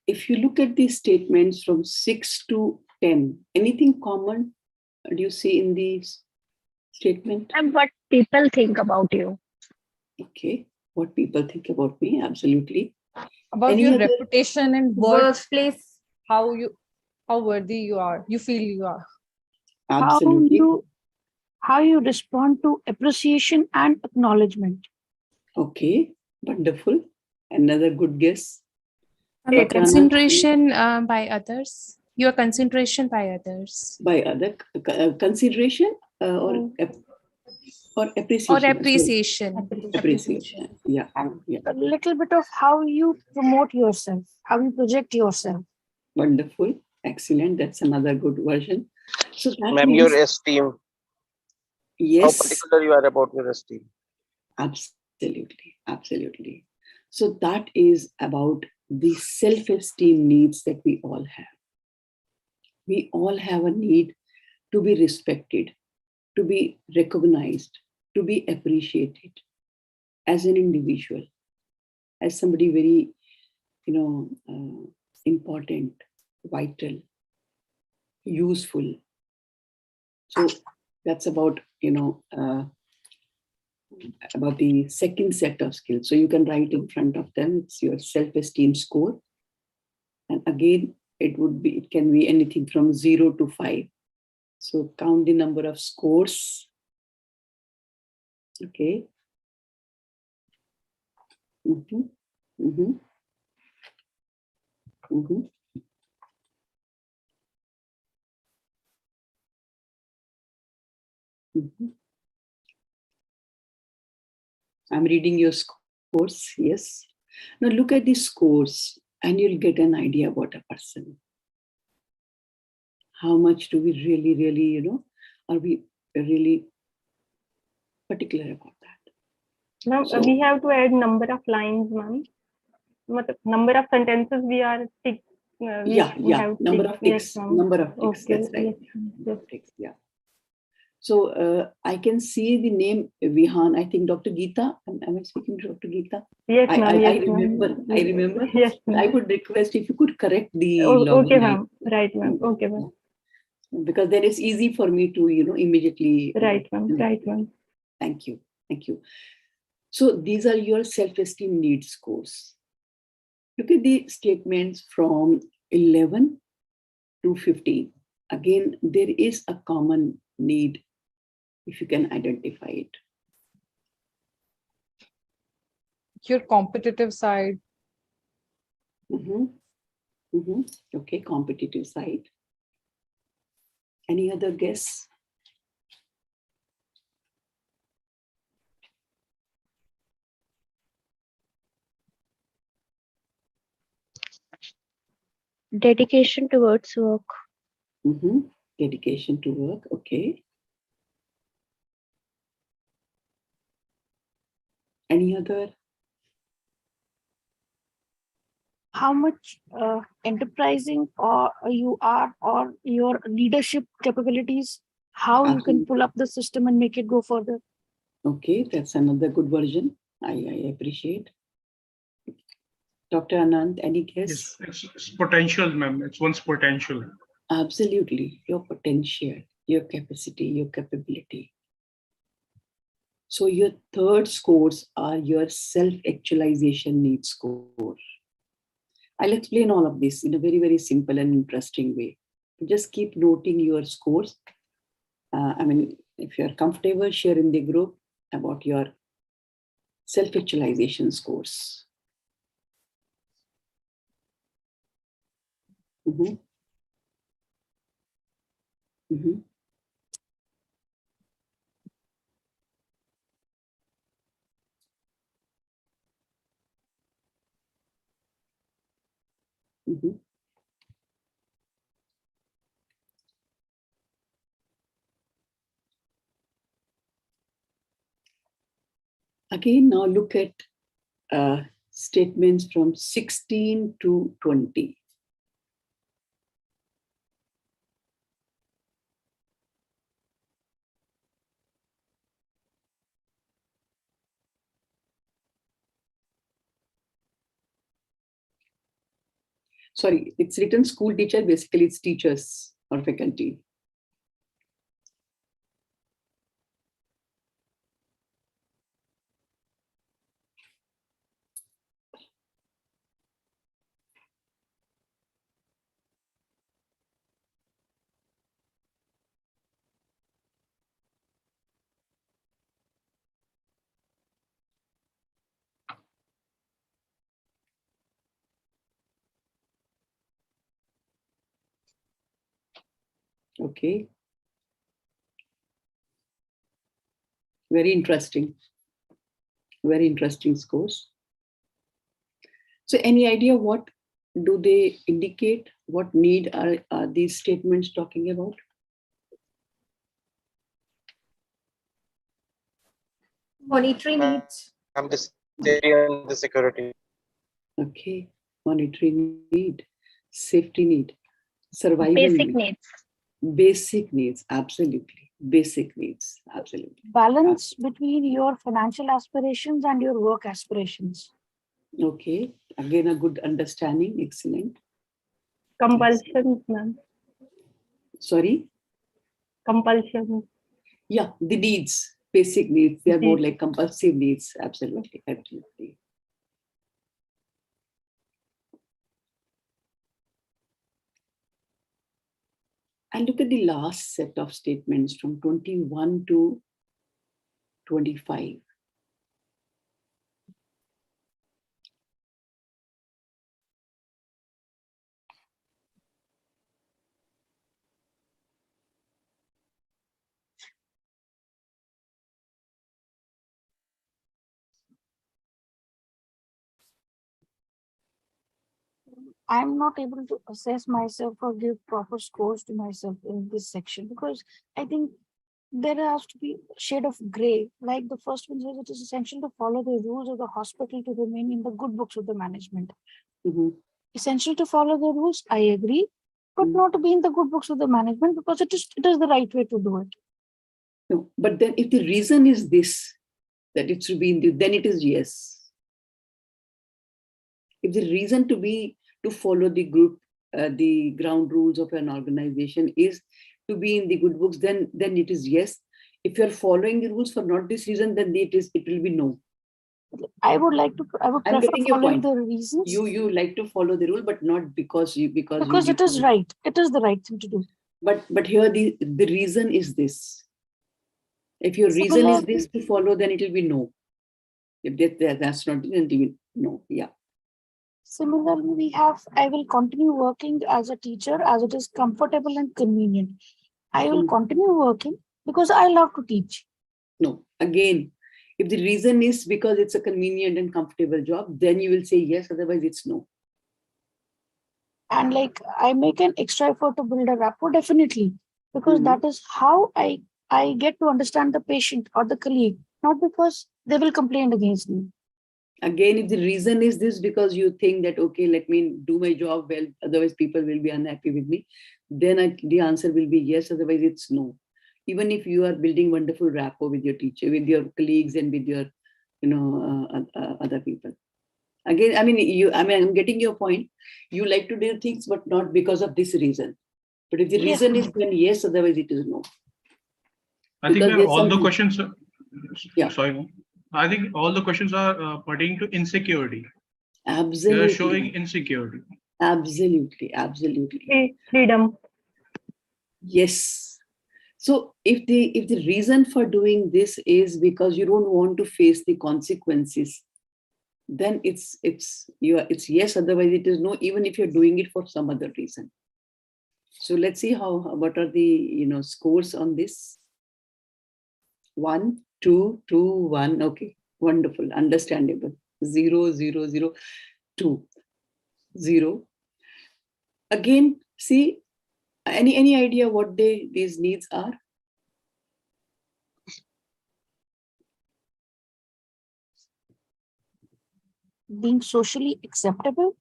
if you look at these statements from 6 to 10, anything common do you see in these statement? And what people think about you. Okay, what people think about me, absolutely. About Any your other- reputation and workplace, how worthy you are, you feel you are. Absolutely. How you respond to appreciation and acknowledgement. Okay, wonderful. Another good guess. Your consideration by others. Your consideration by others. By other consideration or appreciation. Or appreciation. Appreciation. Yeah. Yeah. A little bit of how you promote yourself, how you project yourself. Wonderful. Excellent. That's another good version. So that Ma'am, means, your esteem. yes. How particular you are about your esteem. Absolutely. Absolutely. So that is about the self-esteem needs that we all have. We all have a need to be respected, to be recognized, to be appreciated as an individual, as somebody very, important, vital, useful. So that's about, about the second set of skills. So you can write in front of them, it's your self-esteem score. And again, it can be anything from 0 to 5. So count the number of scores. Okay. Mm-hmm. Mm-hmm. Mm-hmm. Mm-hmm. I'm reading your scores. Yes. Now look at the scores and you'll get an idea about a person. How much do we really, are we really particular about that? Ma'am, So- we have to add number of lines, ma'am. Number of sentences we are tick. Number of ticks. Number of ticks. Okay, That's right. yes, Number yes. of ticks, yeah. So I can see the name Vihan. I think Dr. Geeta. Am I speaking to Dr. Geeta? Yes, ma'am. I Yes, remember. ma'am. I remember. Yes, But I would request if you could correct the okay, login ma'am. ID. Right, ma'am. Okay, ma'am. Because then it's easy for me to, immediately. Right, ma'am. Right, ma'am. Thank you. Thank you. So these are your self-esteem needs scores. Look at the statements from 11 to 15. Again, there is a common need if you can identify it. Your competitive side. Mm-hmm. Mm-hmm. Okay, competitive side. Any other guess? Dedication towards work. Mm-hmm. Dedication to work. Okay. Any other? How much enterprising or you are, or your leadership capabilities, how you can pull up the system and make it go further. Okay, that's another good version. I appreciate. Dr. Anand, any guess? Yes, it's potential, ma'am. It's one's potential. Absolutely. Your potential, your capacity, your capability. So your third scores are your self-actualization needs score. I'll explain all of this in a very, very simple and interesting way. Just keep noting your scores. If you're comfortable, share in the group about your self-actualization scores. Mm-hmm. Mm-hmm. Mm-hmm. Again, now look at statements from 16 to 20. Sorry, it's written school teacher. Basically, it's teachers or faculty. Okay. Very interesting. Very interesting scores. So any idea what do they indicate? What need are these statements talking about? Monetary needs. I'm the safety and the security. Okay. Monetary need, safety need, survival Basic need. needs. Basic needs, absolutely. Basic needs, absolutely. Balance between your financial aspirations and your work aspirations. Okay, again, a good understanding, excellent. Compulsions, ma'am. Sorry? Compulsions. Yeah, the needs, basic needs, they are more Needs. like compulsive needs, absolutely, absolutely. And look at the last set of statements from 21 to 25. I'm not able to assess myself or give proper scores to myself in this section because I think there has to be a shade of gray. Like the first one says, it is essential to follow the rules of the hospital to remain in the good books of the management. Mhm. Essential to follow the rules, I agree, but Mm. not to be in the good books of the management because it is the right way to do it. No, but then if the reason is this, that it should be in the, then it is yes. If the reason to follow the group, the ground rules of an organization is to be in the good books, then it is yes. If you're following the rules for not this reason, then it will be no. I would I'm prefer getting your following point. the reasons You like to follow the rule, but not because you because need it is to. right. It is the right thing to do. But here the reason is this. If your reason is this to follow, then it will be no. If that's not, then it will be no. Yeah. Similarly, we have, I will continue working as a teacher as it is comfortable and convenient. I will continue working because I love to teach. No. Again, if the reason is because it's a convenient and comfortable job, then you will say yes, otherwise it's no. And like I make an extra effort to build a rapport, definitely, because that is how I get to understand the patient or the colleague, not because they will complain against me. Again, if the reason is this because you think that, okay, let me do my job well, otherwise people will be unhappy with me, then the answer will be yes, otherwise it's no. Even if you are building wonderful rapport with your teacher, with your colleagues and with your, other people. Again, I'm getting your point. You like to do things, but not because of this reason. But if the reason is then yes, otherwise it is no. I think all the questions. Yeah. Sorry, no. I think all the questions are pertaining to insecurity. Absolutely. They are showing insecurity. Absolutely. Freedom. Yes. So if the reason for doing this is because you don't want to face the consequences, then it's yes, otherwise it is no, even if you're doing it for some other reason. So let's see what are the scores on this. 1, 2, 2, 1. Okay, wonderful, understandable. 0, 0, 0, 2, 0. Again, see, any idea what these needs are? Being socially acceptable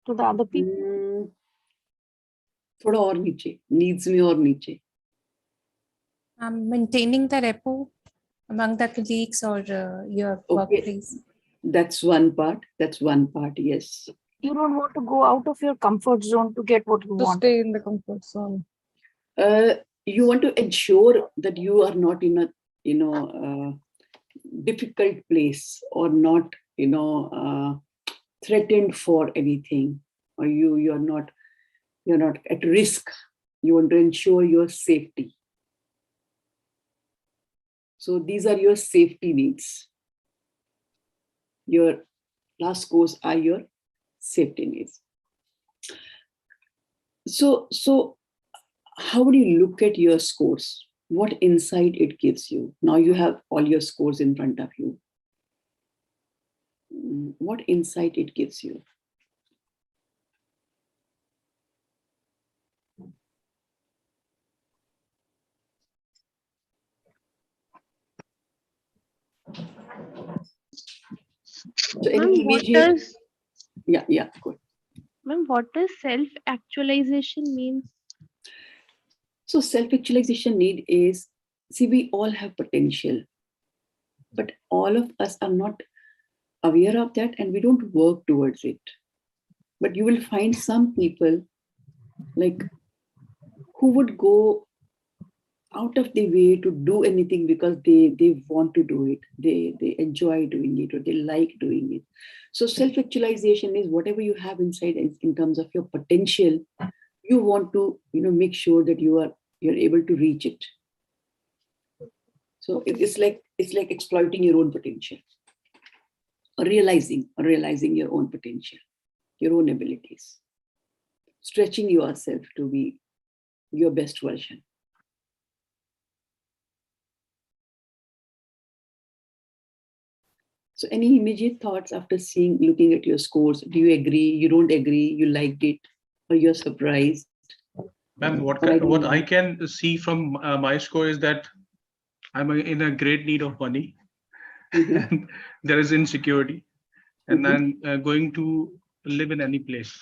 to the other people. थोड़ा और नीचे, needs में और नीचे. Maintaining the rapport among the colleagues or your workplace. That's one part. Yes. you don't want to go out of your comfort zone to get what you To want. stay in the comfort zone. You want to ensure that you are not in a difficult place, or not threatened for anything, or you're not at risk. You want to ensure your safety. So these are your safety needs. Your last scores are your safety needs. So how do you look at your scores? What insight it gives you? Now you have all your scores in front of you. What insight it gives you? So Ma'am, any what immediate, does good. ma'am, what does self-actualization means? So self-actualization need is, see, we all have potential, but all of us are not aware of that, and we don't work towards it. But you will find some people like who would go out of the way to do anything because they want to do it, they enjoy doing it, or they like doing it. So self-actualization is whatever you have inside in terms of your potential, you want to make sure that you're able to reach it. So it's like exploiting your own potential, or realizing your own potential, your own abilities, stretching yourself to be your best version. So any immediate thoughts after looking at your scores? Do you agree, you don't agree, you liked it, or you're surprised? Ma'am, Or I don't what know. I can see from my score is that I'm in a great need of money, Mhm, and there is insecurity, and mhm, I'm going to live in any place,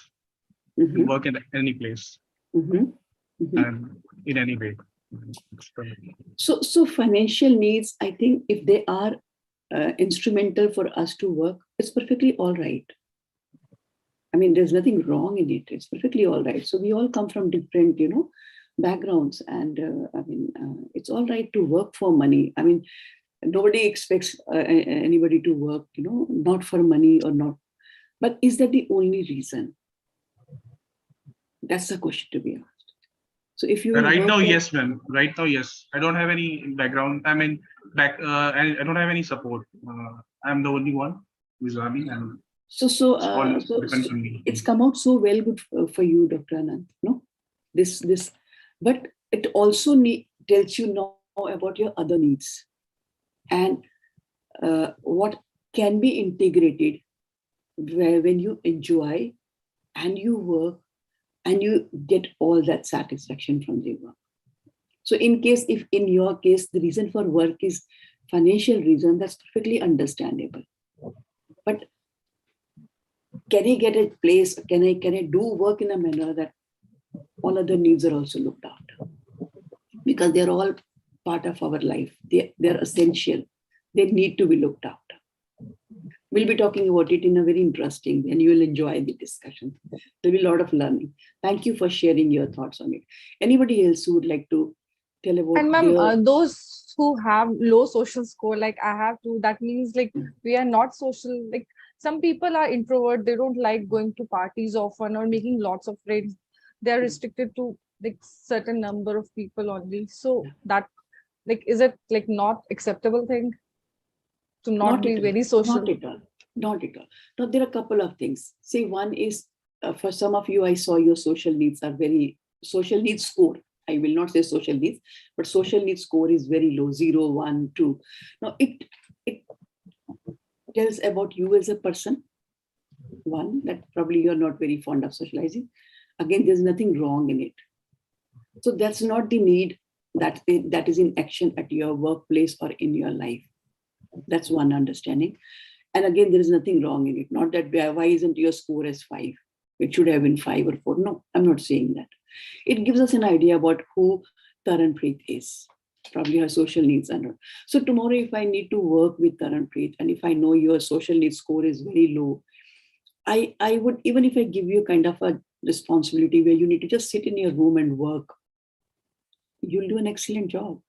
to mhm, work in any place, mhm, mhm. and in any way. So financial needs, I think, if they are instrumental for us to work, it's perfectly all right. I mean, there's nothing wrong in it. It's perfectly all right. So we all come from different, backgrounds, and it's all right to work for money. I mean, nobody expects anybody to work, not for money or not. But is that the only reason? That's the question to be asked. So if you will Right work now, for, yes, ma'am. Right now, yes. I don't have any background. I mean, I don't have any support. I'm the only one who's earning, and so so it's all uh, so, depends so on me. it's come out so well good for you, Dr. Anand. No, this, but it also tells you now about your other needs, and what can be integrated, where when you enjoy and you work and you get all that satisfaction from the work. So if in your case the reason for work is financial reason, that's perfectly understandable. But can I get a place? Can I do work in a manner that all other needs are also looked after? Because they're all part of our life. They're essential. They need to be looked after. We'll be talking about it in a very interesting way, and you will enjoy the discussion. There'll be a lot of learning. Thank you for sharing your thoughts on it. Anybody else who would like to tell about And ma'am, their... those who have low social score, like I have to, that means like we are not social. Like some people are introvert, they don't like going to parties often or making lots of friends. They're restricted to like certain number of people only. So that, like, is it like not acceptable thing to not Not be at all. very Not social? at all. Not at all. Now, there are a couple of things. See, one is for some of you, I saw your social needs score. I will not say social needs, but social needs score is very low, 0, 1, 2. Now, it tells about you as a person. One, that probably you're not very fond of socializing. Again, there's nothing wrong in it. So that's not the need that is in action at your workplace or in your life. That's one understanding. And again, there is nothing wrong in it. Not that why isn't your score as 5? It should have been 5 or 4. No, I'm not saying that. It gives us an idea about who Taranpreet is. Probably her social needs are not. So tomorrow, if I need to work with Taranpreet, and if I know your social needs score is very low, I would, even if I give you kind of a responsibility where you need to just sit in your room and work, you'll do an excellent job.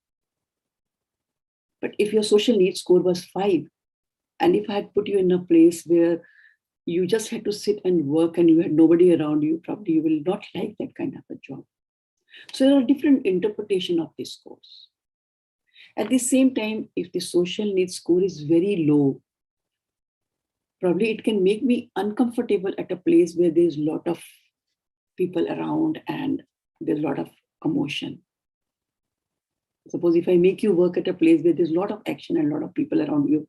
But if your social needs score was 5, and if I had put you in a place where you just had to sit and work and you had nobody around you, probably you will not like that kind of a job. So there are different interpretation of this course. At the same time, if the social needs score is very low, probably it can make me uncomfortable at a place where there's a lot of people around and there's a lot of commotion. Suppose if I make you work at a place where there's a lot of action and a lot of people around you,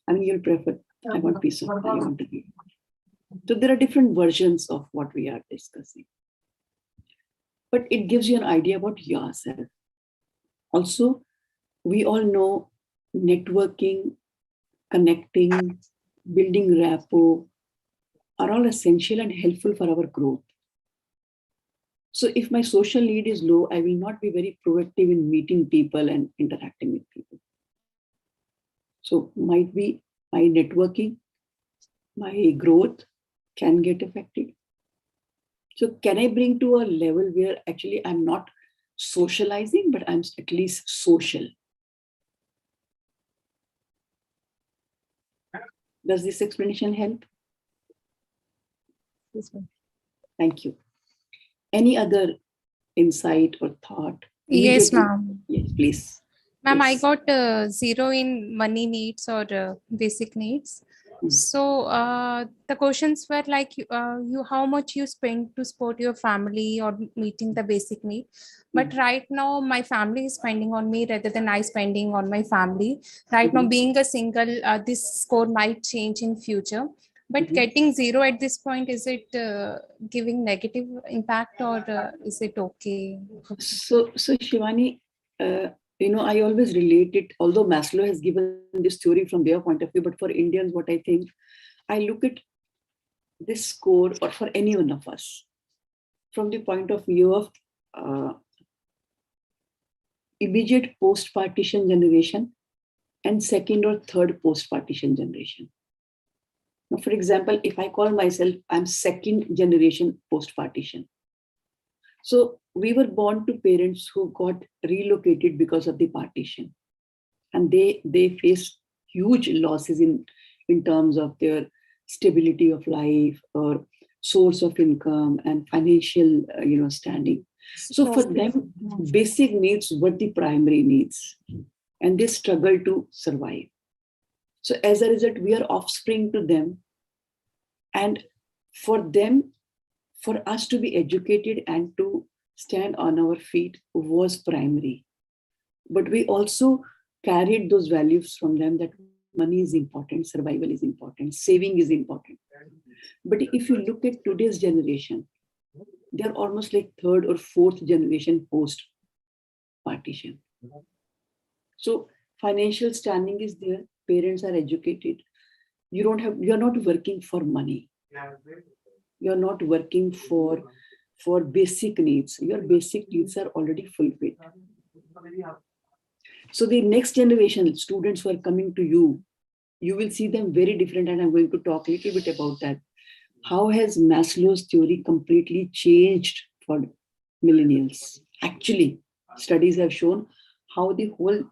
I mean, you'll prefer, I want peace of mind, I want to be. So there are different versions of what we are discussing. But it gives you an idea about yourself. Also, we all know networking, connecting, building rapport are all essential and helpful for our growth. So if my social need is low, I will not be very proactive in meeting people and interacting with people. So might be my networking, my growth can get affected. So can I bring to a level where actually I'm not socializing, but I'm at least social? Does this explanation help? Thank you. Any other insight or thought? Yes, Immediately- ma'am. Yes, please. Ma'am, I Yes. got 0 in money needs or basic needs. So the questions were like, you how much you spend to support your family or meeting the basic need. But right now, my family is spending on me rather than I spending on my family. Right now, being a single, this score might change in future. But getting 0 at this point, is it giving negative impact or is it okay? So Shivani, I always relate it, although Maslow has given this theory from their point of view, but for Indians, what I think, I look at this score, or for any one of us, from the point of view of immediate post-partition generation and second or third post-partition generation. Now, for example, if I call myself, I'm second generation post-partition. So we were born to parents who got relocated because of the partition. And they faced huge losses in terms of their stability of life or source of income and financial standing. So for them, basic needs were the primary needs, and they struggle to survive. So as a result, we are offspring to them. And for them, for us to be educated and to stand on our feet was primary. But we also carried those values from them that money is important, survival is important, saving is important. But if you look at today's generation, they're almost like third or fourth generation post partition. So financial standing is there, parents are educated. You're not working for money. You're not working for basic needs. Your basic needs are already fulfilled. So the next generation students who are coming to you, you will see them very different, and I'm going to talk a little bit about that. How has Maslow's theory completely changed for millennials? Actually, studies have shown how the whole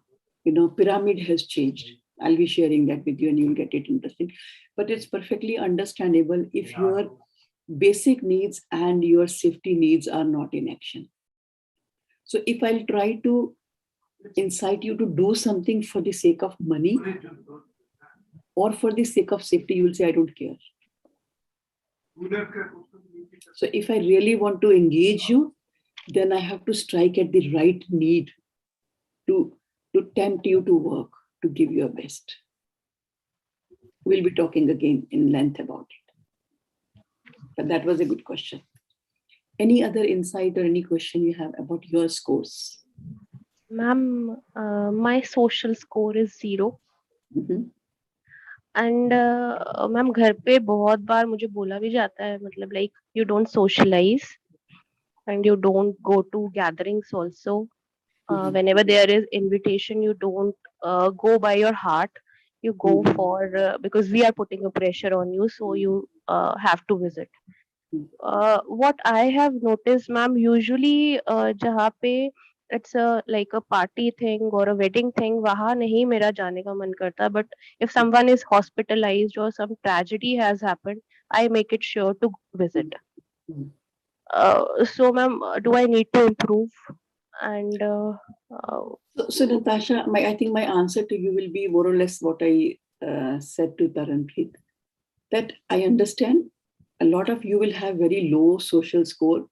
pyramid has changed. I'll be sharing that with you and you'll get it interesting. But it's perfectly understandable if your basic needs and your safety needs are not in action. So if I'll try to incite you to do something for the sake of money or for the sake of safety, you will say, I don't care. So if I really want to engage you, then I have to strike at the right need to tempt you to work, to give your best. We'll be talking again in length about it. But that was a good question. Any other insight or any question you have about your scores? Ma'am, my social score is 0. Mhm. And ma'am घर पे बहुत बार मुझे बोला भी जाता है मतलब like you don't socialise and you don't go to gatherings also whenever there is invitation you don't go by your heart, You go for because we are putting a pressure on you, so you have to visit. What I have noticed, ma'am, usually जहाँ पे it's a like a party thing or a wedding thing, वहाँ नहीं मेरा जाने का मन करता. But if someone is hospitalized or some tragedy has happened, I make it sure to visit. So, ma'am, do I need to improve? And So Natasha, I think my answer to you will be more or less what I said to Taranpreet, that I understand a lot of you will have very low social score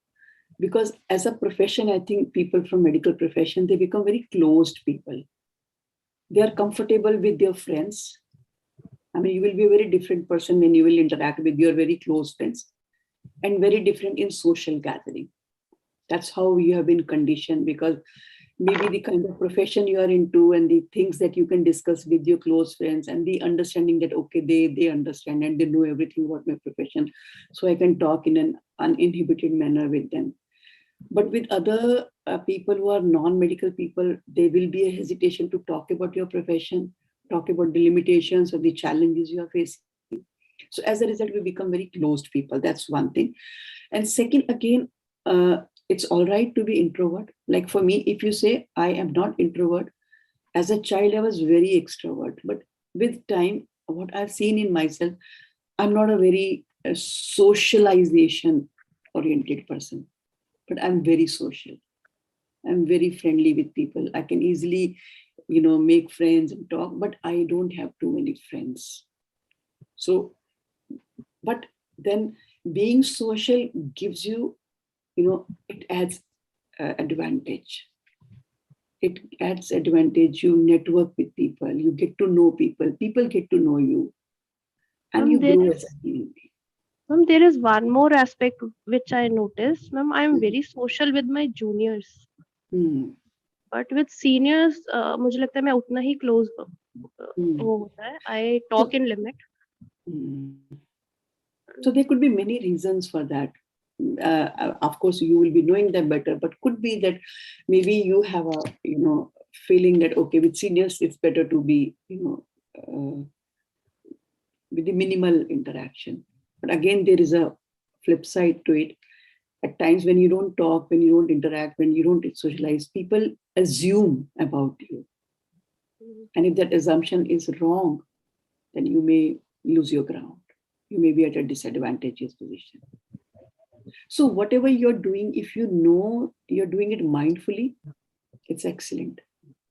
because as a profession, I think people from medical profession, they become very closed people. They are comfortable with their friends. I mean, you will be a very different person when you will interact with your very close friends and very different in social gathering. That's how you have been conditioned, because maybe the kind of profession you are into and the things that you can discuss with your close friends and the understanding that, okay, they understand and they know everything about my profession. So I can talk in an uninhibited manner with them. But with other people who are non-medical people, there will be a hesitation to talk about your profession, talk about the limitations or the challenges you are facing. So as a result, we become very closed people. That's one thing. And second, again, it's all right to be introvert. Like for me, if you say I am not introvert, as a child, I was very extrovert. But with time, what I've seen in myself, I'm not a very socialization oriented person, but I'm very social. I'm very friendly with people. I can easily, make friends and talk, but I don't have too many friends. So, but then being social gives you, it adds advantage. It adds advantage. You network with people, you get to know people get to know you, and you grow as a human being. ma'am, there is one more aspect which I noticed. Ma'am, I am very social with my juniors. But with seniors, मुझे लगता है मैं उतना ही close वो होता है. I talk in limit. So there could be many reasons for that. Of course, you will be knowing them better, but could be that maybe you have a feeling that, okay, with seniors it's better to be with the minimal interaction. But again, there is a flip side to it. At times when you don't talk, when you don't interact, when you don't socialize, people assume about you. And if that assumption is wrong, then you may lose your ground. You may be at a disadvantageous position. So whatever you're doing, if you know you're doing it mindfully, it's excellent.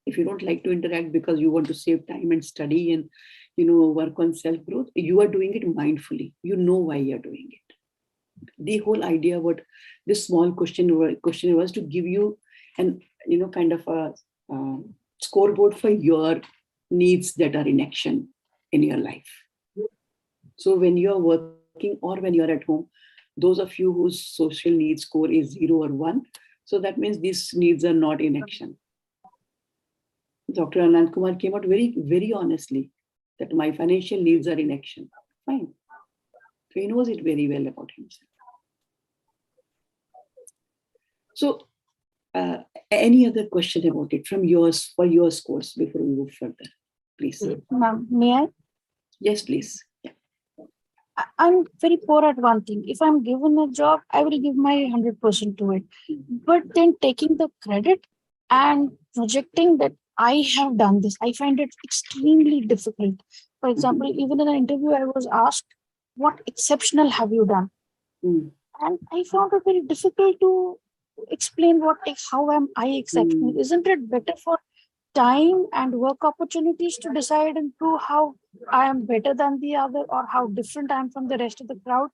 If you don't like to interact because you want to save time and study and work on self-growth, you are doing it mindfully. You know why you're doing it. The whole idea what this small question was to give you an kind of a scoreboard for your needs that are in action in your life. So when you're working or when you're at home, those of you whose social needs score is 0 or 1, so that means these needs are not in action. Dr. Anand Kumar came out very, very honestly that my financial needs are in action. Fine. So he knows it very well about himself. So any other question about it from yours for your scores before we move further, please? Ma'am, may I? Yes, please. Yeah. I'm very poor at one thing. If I'm given a job, I will give my 100% to it. But then taking the credit and projecting that I have done this, I find it extremely difficult. For example, even in an interview, I was asked, what exceptional have you done? And I found it very difficult to explain how am I exceptional. Isn't it better for time and work opportunities to decide and prove how I am better than the other or how different I am from the rest of the crowd?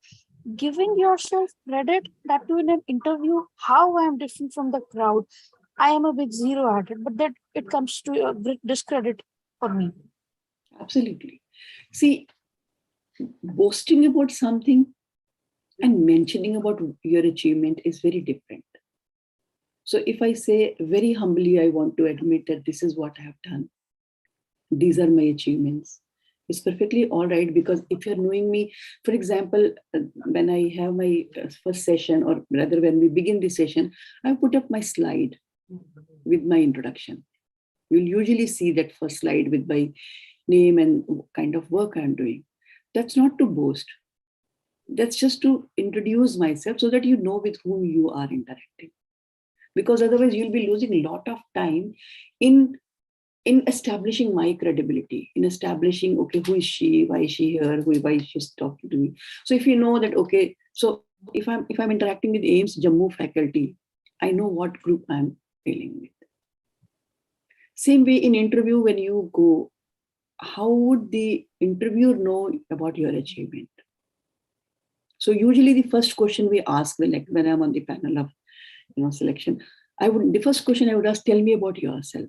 Giving yourself credit that to in an interview, how I am different from the crowd. I am a big zero at it, but that it comes to a great discredit for me. Absolutely. See, boasting about something and mentioning about your achievement is very different. So if I say very humbly, I want to admit that this is what I have done. These are my achievements. It's perfectly all right, because if you're knowing me, for example, when I have my first session, or rather when we begin the session, I put up my slide with my introduction. You'll usually see that first slide with my name and kind of work I'm doing. That's not to boast. That's just to introduce myself so that you know with whom you are interacting. Because otherwise you'll be losing a lot of time in establishing my credibility, in establishing, okay, who is she, why is she here, why she's talking to me. So if you know that, okay, so if I'm interacting with AIIMS Jammu faculty, I know what group I'm dealing with. Same way in interview, when you go, how would the interviewer know about your achievement? So usually the first question we ask when I'm on the panel of selection, the first question I would ask, tell me about yourself.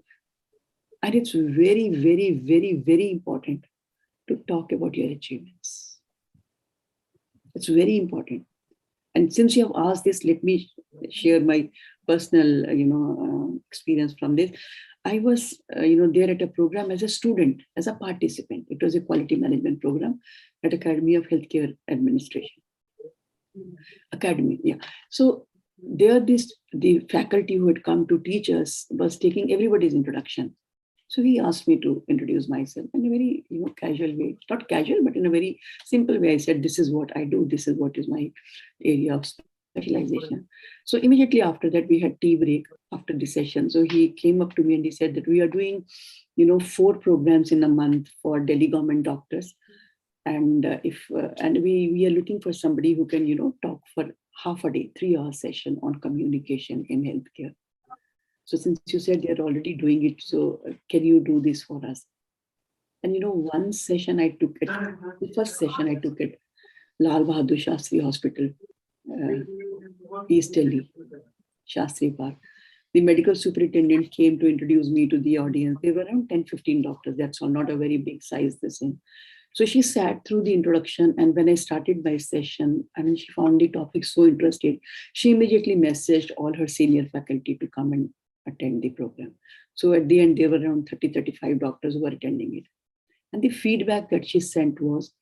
And it's very, very, very, very important to talk about your achievements. It's very important. And since you have asked this, let me share my personal, experience from this. I was, there at a program as a student, as a participant. It was a quality management program at Academy of Healthcare Administration. Academy, yeah. So there, the faculty who had come to teach us was taking everybody's introduction. So he asked me to introduce myself in a very, casual way. Not casual, but in a very simple way. I said, this is what I do. This is what is my area of specialization. So immediately after that, we had tea break after the session. So he came up to me and he said that we are doing, 4 programs in a month for Delhi government doctors. And we are looking for somebody who can, talk for half a day, 3-hour session on communication in healthcare. So since you said you're already doing it, so can you do this for us? And one session I took it, the first session I took it, Lal Bahadur Shastri Hospital, East Delhi, Shastri Park. The medical superintendent came to introduce me to the audience. There were around 10-15 doctors. That's all, not a very big size, this thing. So she sat through the introduction, and when I started my session, and she found the topic so interesting, she immediately messaged all her senior faculty to come and attend the program. So at the end, there were around 30-35 doctors who were attending it. And the feedback that she sent was,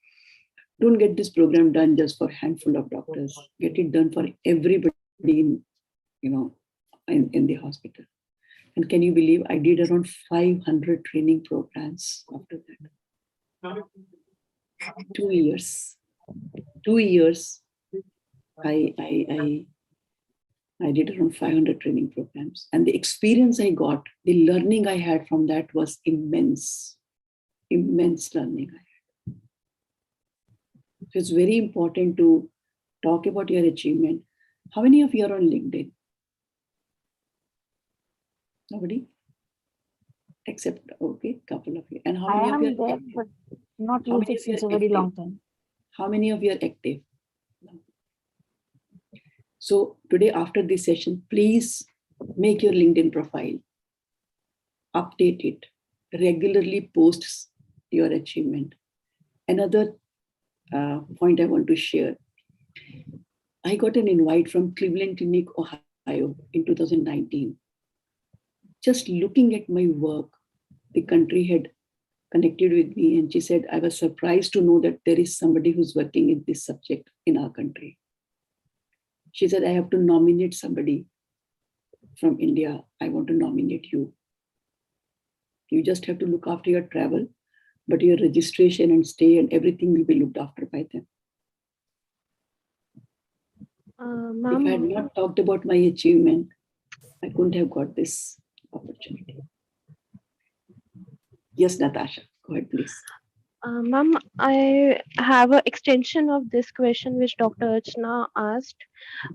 don't get this program done just for a handful of doctors. Get it done for everybody in the hospital. And can you believe I did around 500 training programs after that? 2 years. 2 years. I did around 500 training programs. And the experience I got, the learning I had from that was immense. Immense learning I had. So it's very important to talk about your achievement. How many of you are on LinkedIn? Nobody? Except, okay, couple of you. And how many I of you am are there, active? but not How used many it of you since are a very active? long time. How many of you are active? So today after this session, please make your LinkedIn profile, update it, regularly post your achievement. Another point I want to share. I got an invite from Cleveland Clinic, Ohio in 2019. Just looking at my work, the country had connected with me and she said, I was surprised to know that there is somebody who's working in this subject in our country. She said, I have to nominate somebody from India. I want to nominate you. You just have to look after your travel, but your registration and stay and everything will be looked after by them. If I had not talked about my achievement, I couldn't have got this opportunity. Yes, Natasha, go ahead, please. Ma'am, I have an extension of this question which Dr. Archana asked.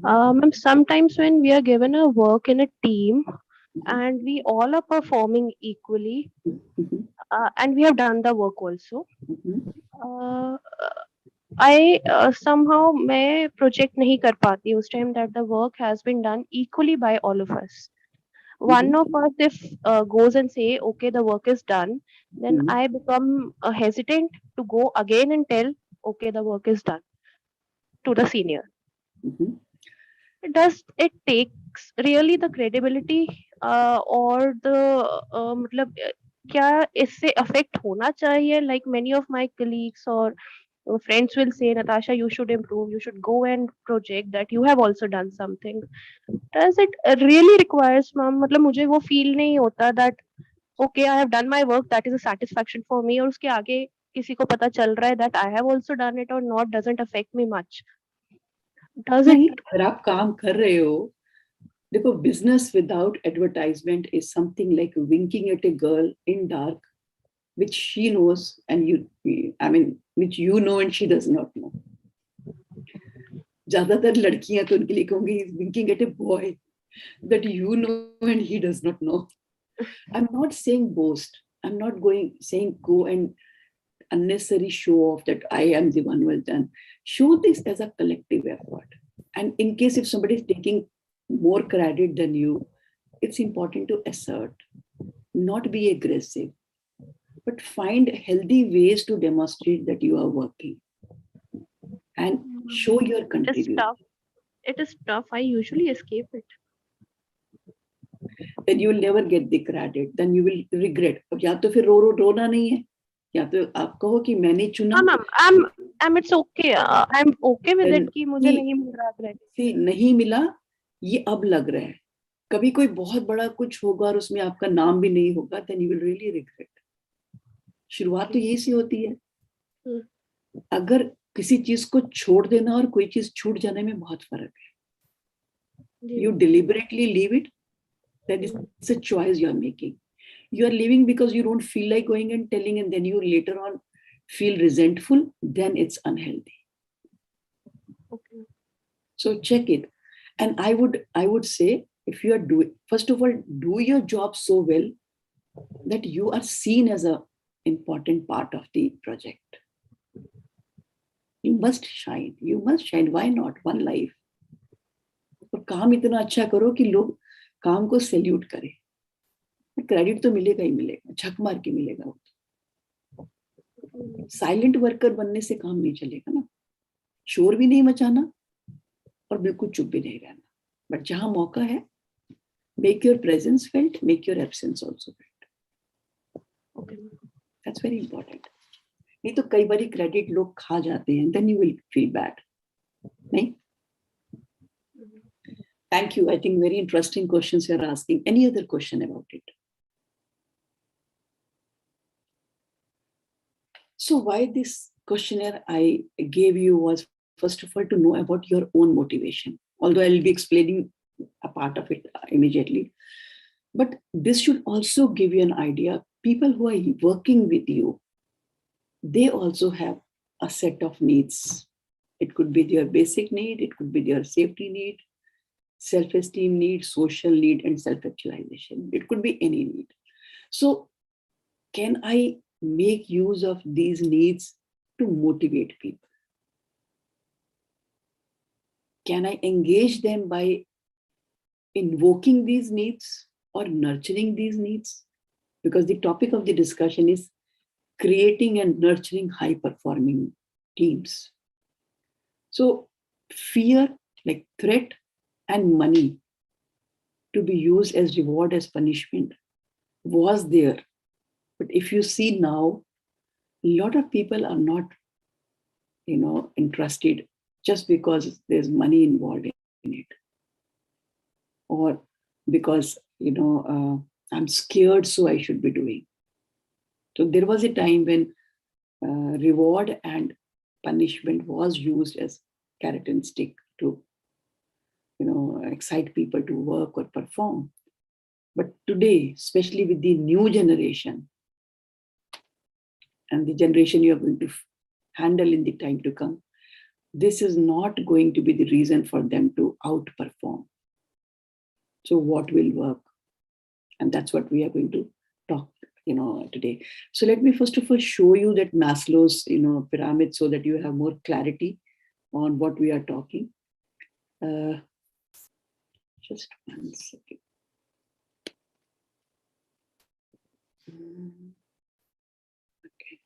Ma'am, sometimes when we are given a work in a team and we all are performing equally, and we have done the work also, I somehow मैं project नहीं कर पाती उस time that the work has been done equally by all of us. One of us if goes and say okay the work is done, then I become hesitant to go again and tell okay the work is done to the senior. Does it takes really the credibility or the मतलब क्या इससे affect होना चाहिए, like many of my colleagues or friends will say Natasha you should improve, you should go and project that you have also done something. Does it really requires ma'am, मतलब मुझे वो feel नहीं होता that okay, I have done my work, that is a satisfaction for me, और उसके आगे किसी को पता चल रहा है that I have also done it or not doesn't affect me much. Does it? नहीं, अगर आप काम कर रहे हो, देखो, business without advertisement is something like winking at a girl in dark, which she knows and which you know and she does not know. ज्यादातर लड़कियां तो उनके लिए कहूंगी winking at a boy that you know and he does not know. I'm not saying boast. I'm not saying go and unnecessary show off that I am the one who has done. Show this as a collective effort. And in case if somebody is taking more credit than you, it's important to assert, not be aggressive, but find healthy ways to demonstrate that you are working and show your It is contribution. tough. It is tough. I usually escape it. Then you will never get the credit. Then you will regret. अब या तो फिर रोना नहीं है, या तो आप कहो कि मैंने चुना. हाँ ma'am, I'm it's okay. I'm okay with it कि मुझे नहीं मिल रहा credit. See, नहीं मिला, ये अब लग रहा है. कभी कोई बहुत बड़ा कुछ होगा और उसमें आपका नाम भी नहीं होगा, then you will really regret. शुरुआत तो यही से होती है. अगर किसी चीज को छोड़ देना और कोई चीज छूट जाने में बहुत फर्क है. You deliberately leave it. That is a choice you are making. You are leaving because you don't feel like going and telling, and then you later on feel resentful. Then it's unhealthy. Okay. So check it. And I would say, if you are doing, first of all, do your job so well that you are seen as an important part of the project. You must shine. You must shine. Why not? One life. और काम इतना अच्छा करो कि लोग काम को salute करें. क्रेडिट तो मिलेगा ही मिलेगा, झक मार के मिलेगा. साइलेंट वर्कर बनने से काम नहीं चलेगा ना. शोर भी नहीं मचाना और बिल्कुल चुप भी नहीं रहना. बट जहां मौका है, make your presence felt, make your absence also felt. Okay. That's very important. नहीं तो कई बारी क्रेडिट लोग खा जाते हैं, then you will feel bad. नहीं? Thank you. I think very interesting questions you're asking. Any other question about it? So why this questionnaire I gave you was, first of all, to know about your own motivation. Although I'll be explaining a part of it immediately. But this should also give you an idea. People who are working with you, they also have a set of needs. It could be their basic need, it could be their safety need, self-esteem need, social need, and self-actualization. It could be any need. So can I make use of these needs to motivate people? Can I engage them by invoking these needs or nurturing these needs? Because the topic of the discussion is creating and nurturing high-performing teams. So fear, like threat, and money to be used as reward, as punishment, was there. But if you see now, a lot of people are not, interested just because there's money involved in it, or because I'm scared, so I should be doing. So there was a time when reward and punishment was used as carrot and stick to excite people to work or perform. But today, especially with the new generation and the generation you are going to handle in the time to come, this is not going to be the reason for them to outperform. So what will work? And that's what we are going to talk today. So let me first of all show you that Maslow's pyramid so that you have more clarity on what we are talking. Just one second. Okay.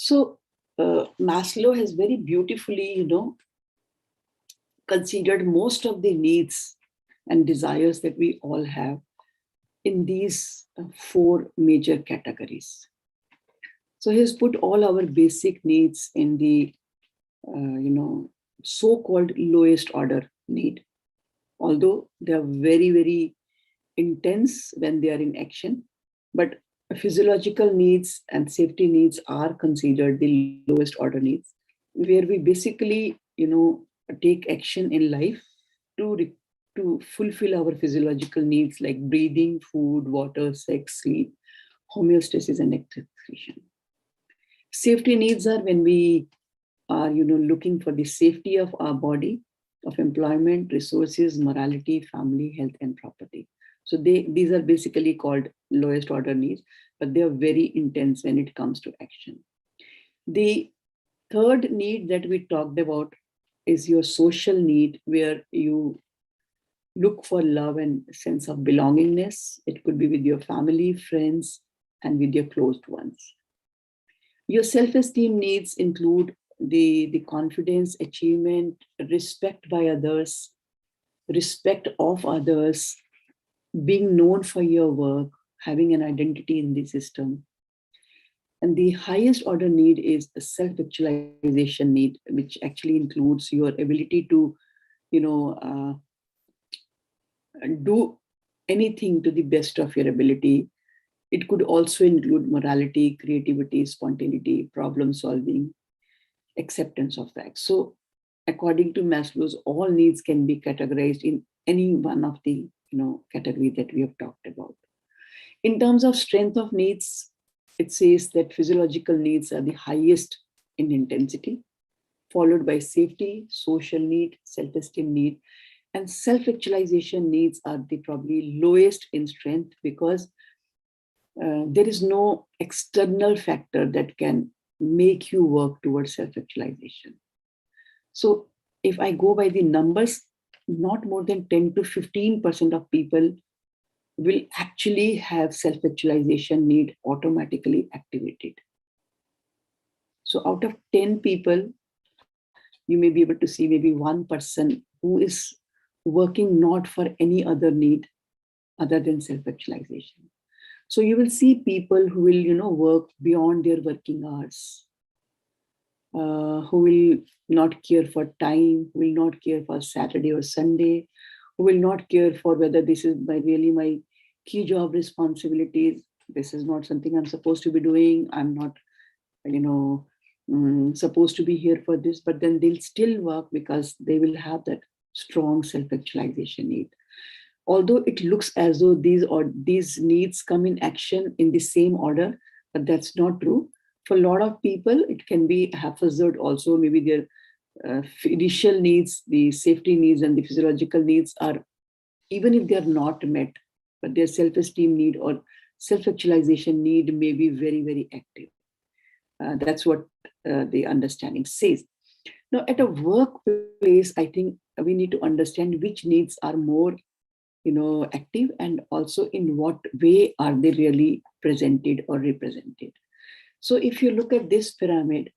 So Maslow has very beautifully, considered most of the needs and desires that we all have in these four major categories. So he's put all our basic needs in the, so-called lowest order need, although they are very, very intense when they are in action, but physiological needs and safety needs are considered the lowest order needs, where we basically, take action in life to fulfill our physiological needs like breathing, food, water, sex, sleep, homeostasis, and excretion. Safety needs are when we are, looking for the safety of our body, of employment, resources, morality, family, health, and property. So these are basically called lowest order needs, but they are very intense when it comes to action. The third need that we talked about is your social need, where you look for love and sense of belongingness. It could be with your family, friends, and with your closed ones. Your self-esteem needs include the confidence, achievement, respect by others, respect of others, being known for your work, having an identity in the system. And the highest order need is the self-actualization need, which actually includes your ability to, do anything to the best of your ability. It could also include morality, creativity, spontaneity, problem solving, acceptance of facts. So according to Maslow's, all needs can be categorized in any one of the category that we have talked about. In terms of strength of needs, it says that physiological needs are the highest in intensity, followed by safety, social need, self-esteem need, and self-actualization needs are the probably lowest in strength, because there is no external factor that can make you work towards self-actualization. So if I go by the numbers, not more than 10 to 15% of people will actually have self-actualization need automatically activated. So out of 10 people, you may be able to see maybe one person who is working not for any other need other than self-actualization. So you will see people who will, work beyond their working hours, who will not care for time, who will not care for Saturday or Sunday, who will not care for whether this is really my key job responsibilities. This is not something I'm supposed to be doing. I'm not, supposed to be here for this, but then they'll still work because they will have that strong self-actualization need. Although it looks as though these needs come in action in the same order, but that's not true. For a lot of people, it can be haphazard also. Maybe their initial needs, the safety needs and the physiological needs are, even if they're not met, but their self-esteem need or self-actualization need may be very, very active. That's what the understanding says. Now, at a workplace, I think we need to understand which needs are more active, and also in what way are they really presented or represented. So if you look at this pyramid,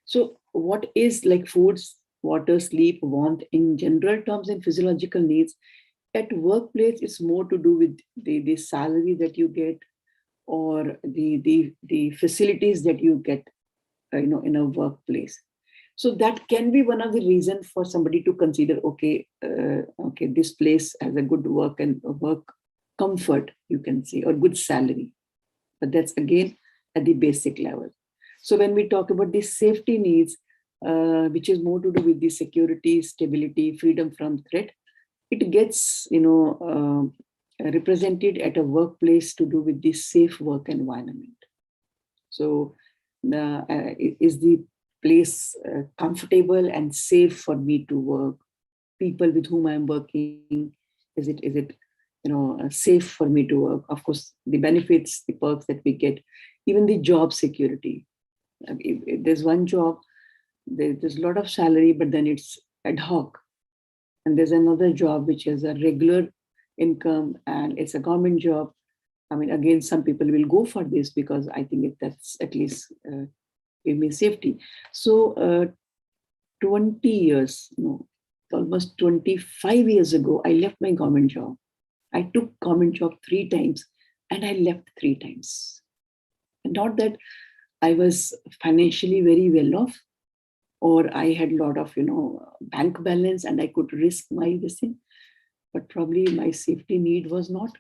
so what is like foods, water, sleep, warmth in general terms and physiological needs, at workplace it's more to do with the salary that you get, or the facilities that you get in a workplace. So that can be one of the reasons for somebody to consider, okay, this place has a good work and work comfort, you can say, or good salary. But that's again at the basic level. So when we talk about the safety needs, which is more to do with the security, stability, freedom from threat, it gets represented at a workplace to do with the safe work environment. So is the place comfortable and safe for me to work? People with whom I'm working, is it safe for me to work? Of course, the benefits, the perks that we get, even the job security. If there's one job, there's a lot of salary, but then it's ad hoc. And there's another job which has a regular income and it's a government job. I mean, again, some people will go for this because I think that's at least give me safety. So 20 years, no, almost 25 years ago, I left my government job. I took government job 3 times and I left 3 times. Not that I was financially very well off, or I had a lot of, bank balance and I could risk my this thing, but probably my safety need was not,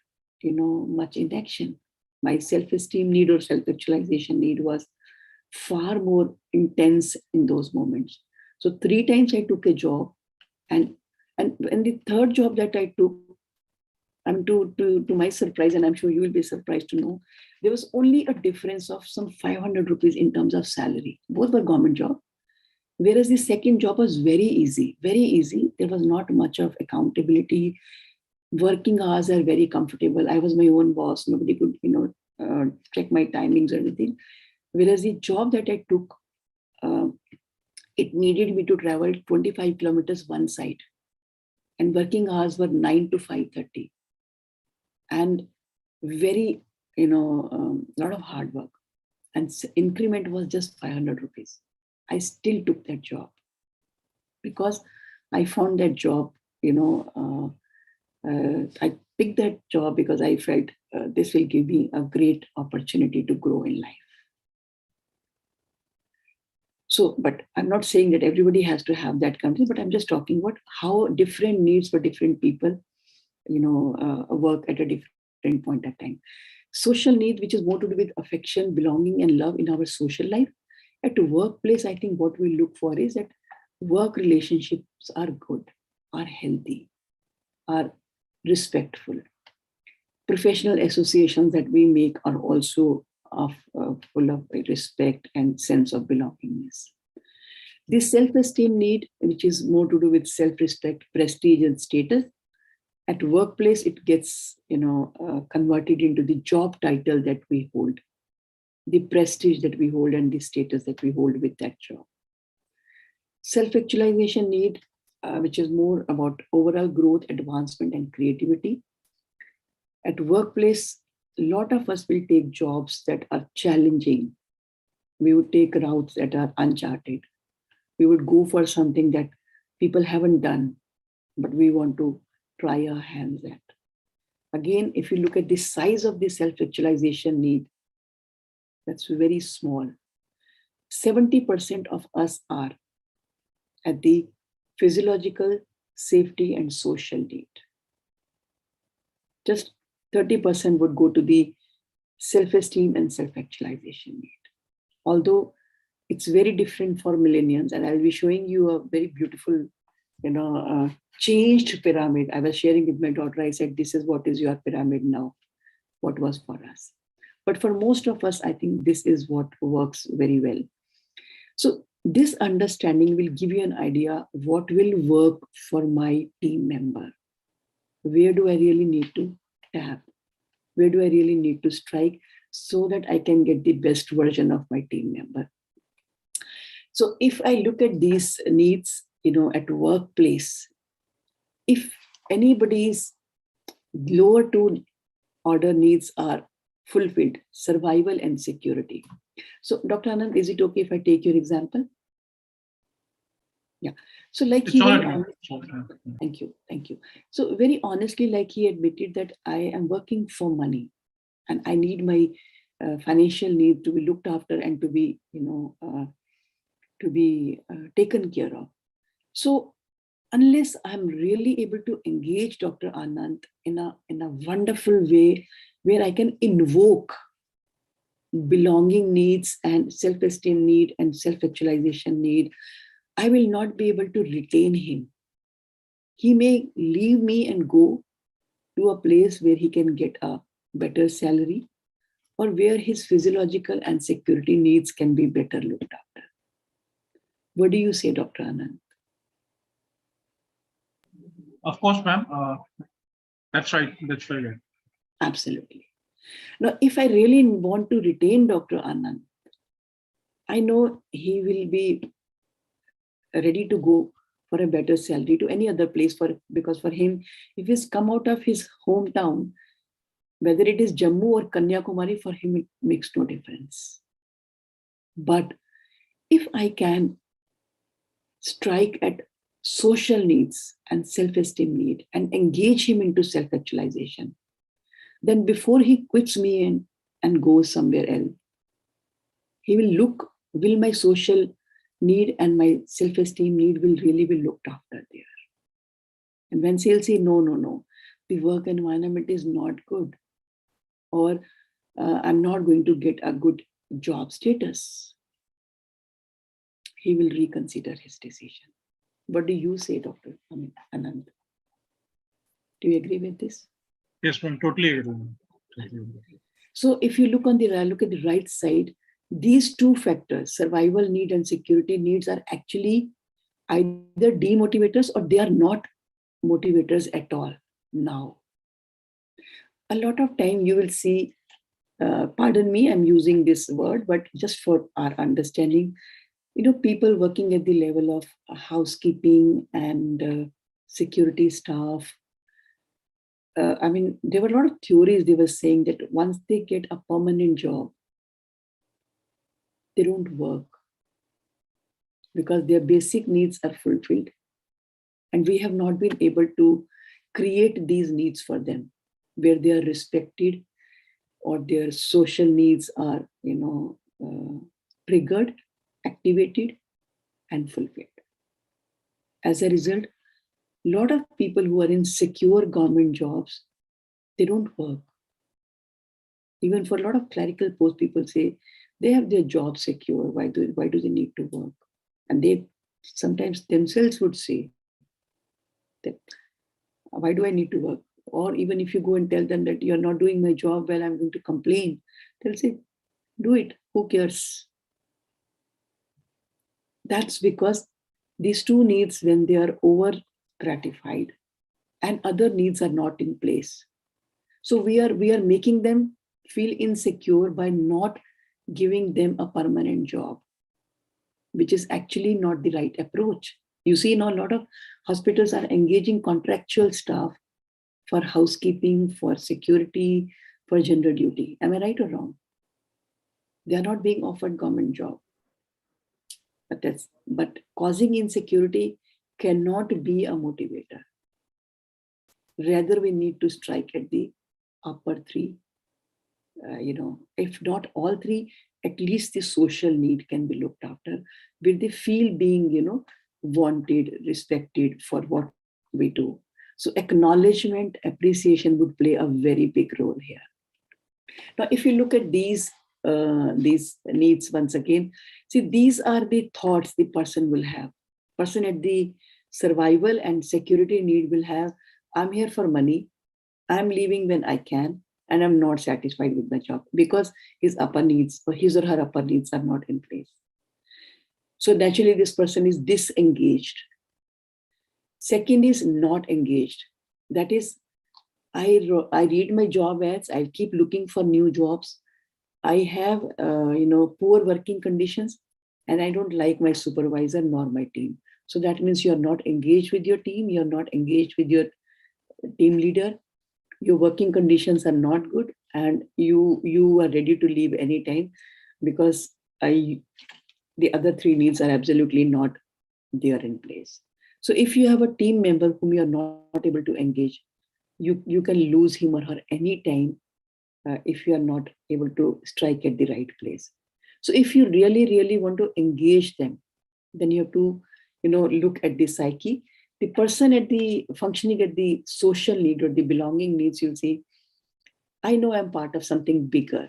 much in action. My self-esteem need or self-actualization need was far more intense in those moments. So 3 times I took a job, and the third job that I took, to my surprise, and I'm sure you will be surprised to know, there was only a difference of some 500 rupees in terms of salary. Both were government job. Whereas the second job was very easy, very easy. There was not much of accountability. Working hours are very comfortable. I was my own boss. Nobody could, check my timings or anything. Whereas the job that I took, it needed me to travel 25 kilometers one side. And working hours were 9 to 5:30. And very, lot of hard work. And increment was just 500 rupees. I still took that job because I found that job, I picked that job because I felt this will give me a great opportunity to grow in life. So, but I'm not saying that everybody has to have that country, but I'm just talking about how different needs for different people, work at a different point of time. Social need, which is more to do with affection, belonging, and love in our social life. At a workplace, I think what we look for is that work relationships are good, are healthy, are respectful. Professional associations that we make are also full of respect and sense of belongingness. This self-esteem need, which is more to do with self-respect, prestige, and status, at workplace, it gets converted into the job title that we hold, the prestige that we hold, and the status that we hold with that job. Self-actualization need, which is more about overall growth, advancement, and creativity. At workplace, a lot of us will take jobs that are challenging. We would take routes that are uncharted. We would go for something that people haven't done, but we want to try our hands at. Again, if you look at the size of the self-actualization need, that's very small. 70% of us are at the physiological, safety, and social need. Just 30% would go to the self-esteem and self-actualization need. Although it's very different for millennials, and I'll be showing you a very beautiful, changed pyramid. I was sharing with my daughter, I said, this is what is your pyramid now, what was for us. But for most of us, I think this is what works very well. So this understanding will give you an idea what will work for my team member. Where do I really need to tap? Where do I really need to strike so that I can get the best version of my team member? So if I look at these needs, at workplace, if anybody's lower two order needs are fulfilled, survival and security. So Dr. Anand, is it okay if I take your example? Yeah. So like It's he all very right. thank you. So very honestly, like he admitted that I am working for money and I need my financial need to be looked after and to be, taken care of. So unless I'm really able to engage Dr. Anand in a wonderful way where I can invoke belonging needs and self-esteem need and self-actualization need, I will not be able to retain him. He may leave me and go to a place where he can get a better salary or where his physiological and security needs can be better looked after. What do you say, Dr. Anand? Of course, ma'am. That's right. That's right. Absolutely. Now, if I really want to retain Dr. Anand, I know he will be ready to go for a better salary to any other place because for him, if he's come out of his hometown, whether it is Jammu or Kanyakumari, for him it makes no difference. But If I can strike at social needs and self-esteem need and engage him into self-actualization, then before he quits me and goes somewhere else, he will look, will my social need and my self-esteem need will really be looked after there. And when he'll say, no, the work environment is not good, or I'm not going to get a good job status, he will reconsider his decision. What do you say, Dr. Anand? Do you agree with this? Yes, ma'am, totally agree. Totally agree. So if you look at the right side, these two factors, survival need and security needs, are actually either demotivators or they are not motivators at all now. A lot of time you will see, pardon me, I'm using this word, but just for our understanding, people working at the level of housekeeping and security staff. There were a lot of theories. They were saying that once they get a permanent job, they don't work because their basic needs are fulfilled. And we have not been able to create these needs for them where they are respected or their social needs are, triggered, activated, and fulfilled. As a result, a lot of people who are in secure government jobs, they don't work. Even for a lot of clerical posts, people say they have their job secure. Why do they need to work? And they sometimes themselves would say that, why do I need to work? Or even if you go and tell them that you're not doing my job well, I'm going to complain. They'll say, do it. Who cares? That's because these two needs, when they are over gratified and other needs are not in place. So we are making them feel insecure by not giving them a permanent job, which is actually not the right approach. You see, now a lot of hospitals are engaging contractual staff for housekeeping, for security, for general duty. Am I right or wrong? They are not being offered government job. But causing insecurity cannot be a motivator. Rather, we need to strike at the upper three. If not all three, at least the social need can be looked after, where they feel being, wanted, respected for what we do. So acknowledgement, appreciation would play a very big role here. Now, if you look at these needs once again, see, these are the thoughts the person will have. Person at the survival and security need will have, I'm here for money, I'm leaving when I can, and I'm not satisfied with my job because his upper needs or his or her upper needs are not in place. So naturally, this person is disengaged. Second is not engaged. That is, I read my job ads, I keep looking for new jobs. I have, poor working conditions, and I don't like my supervisor nor my team. So that means you're not engaged with your team, you're not engaged with your team leader, your working conditions are not good, and you are ready to leave anytime because the other three needs are absolutely not there in place. So if you have a team member whom you are not able to engage, you can lose him or her anytime if you are not able to strike at the right place. So if you really want to engage them, then you have to look at the psyche. The person at the functioning at the social need or the belonging needs, you'll see, I know I'm part of something bigger.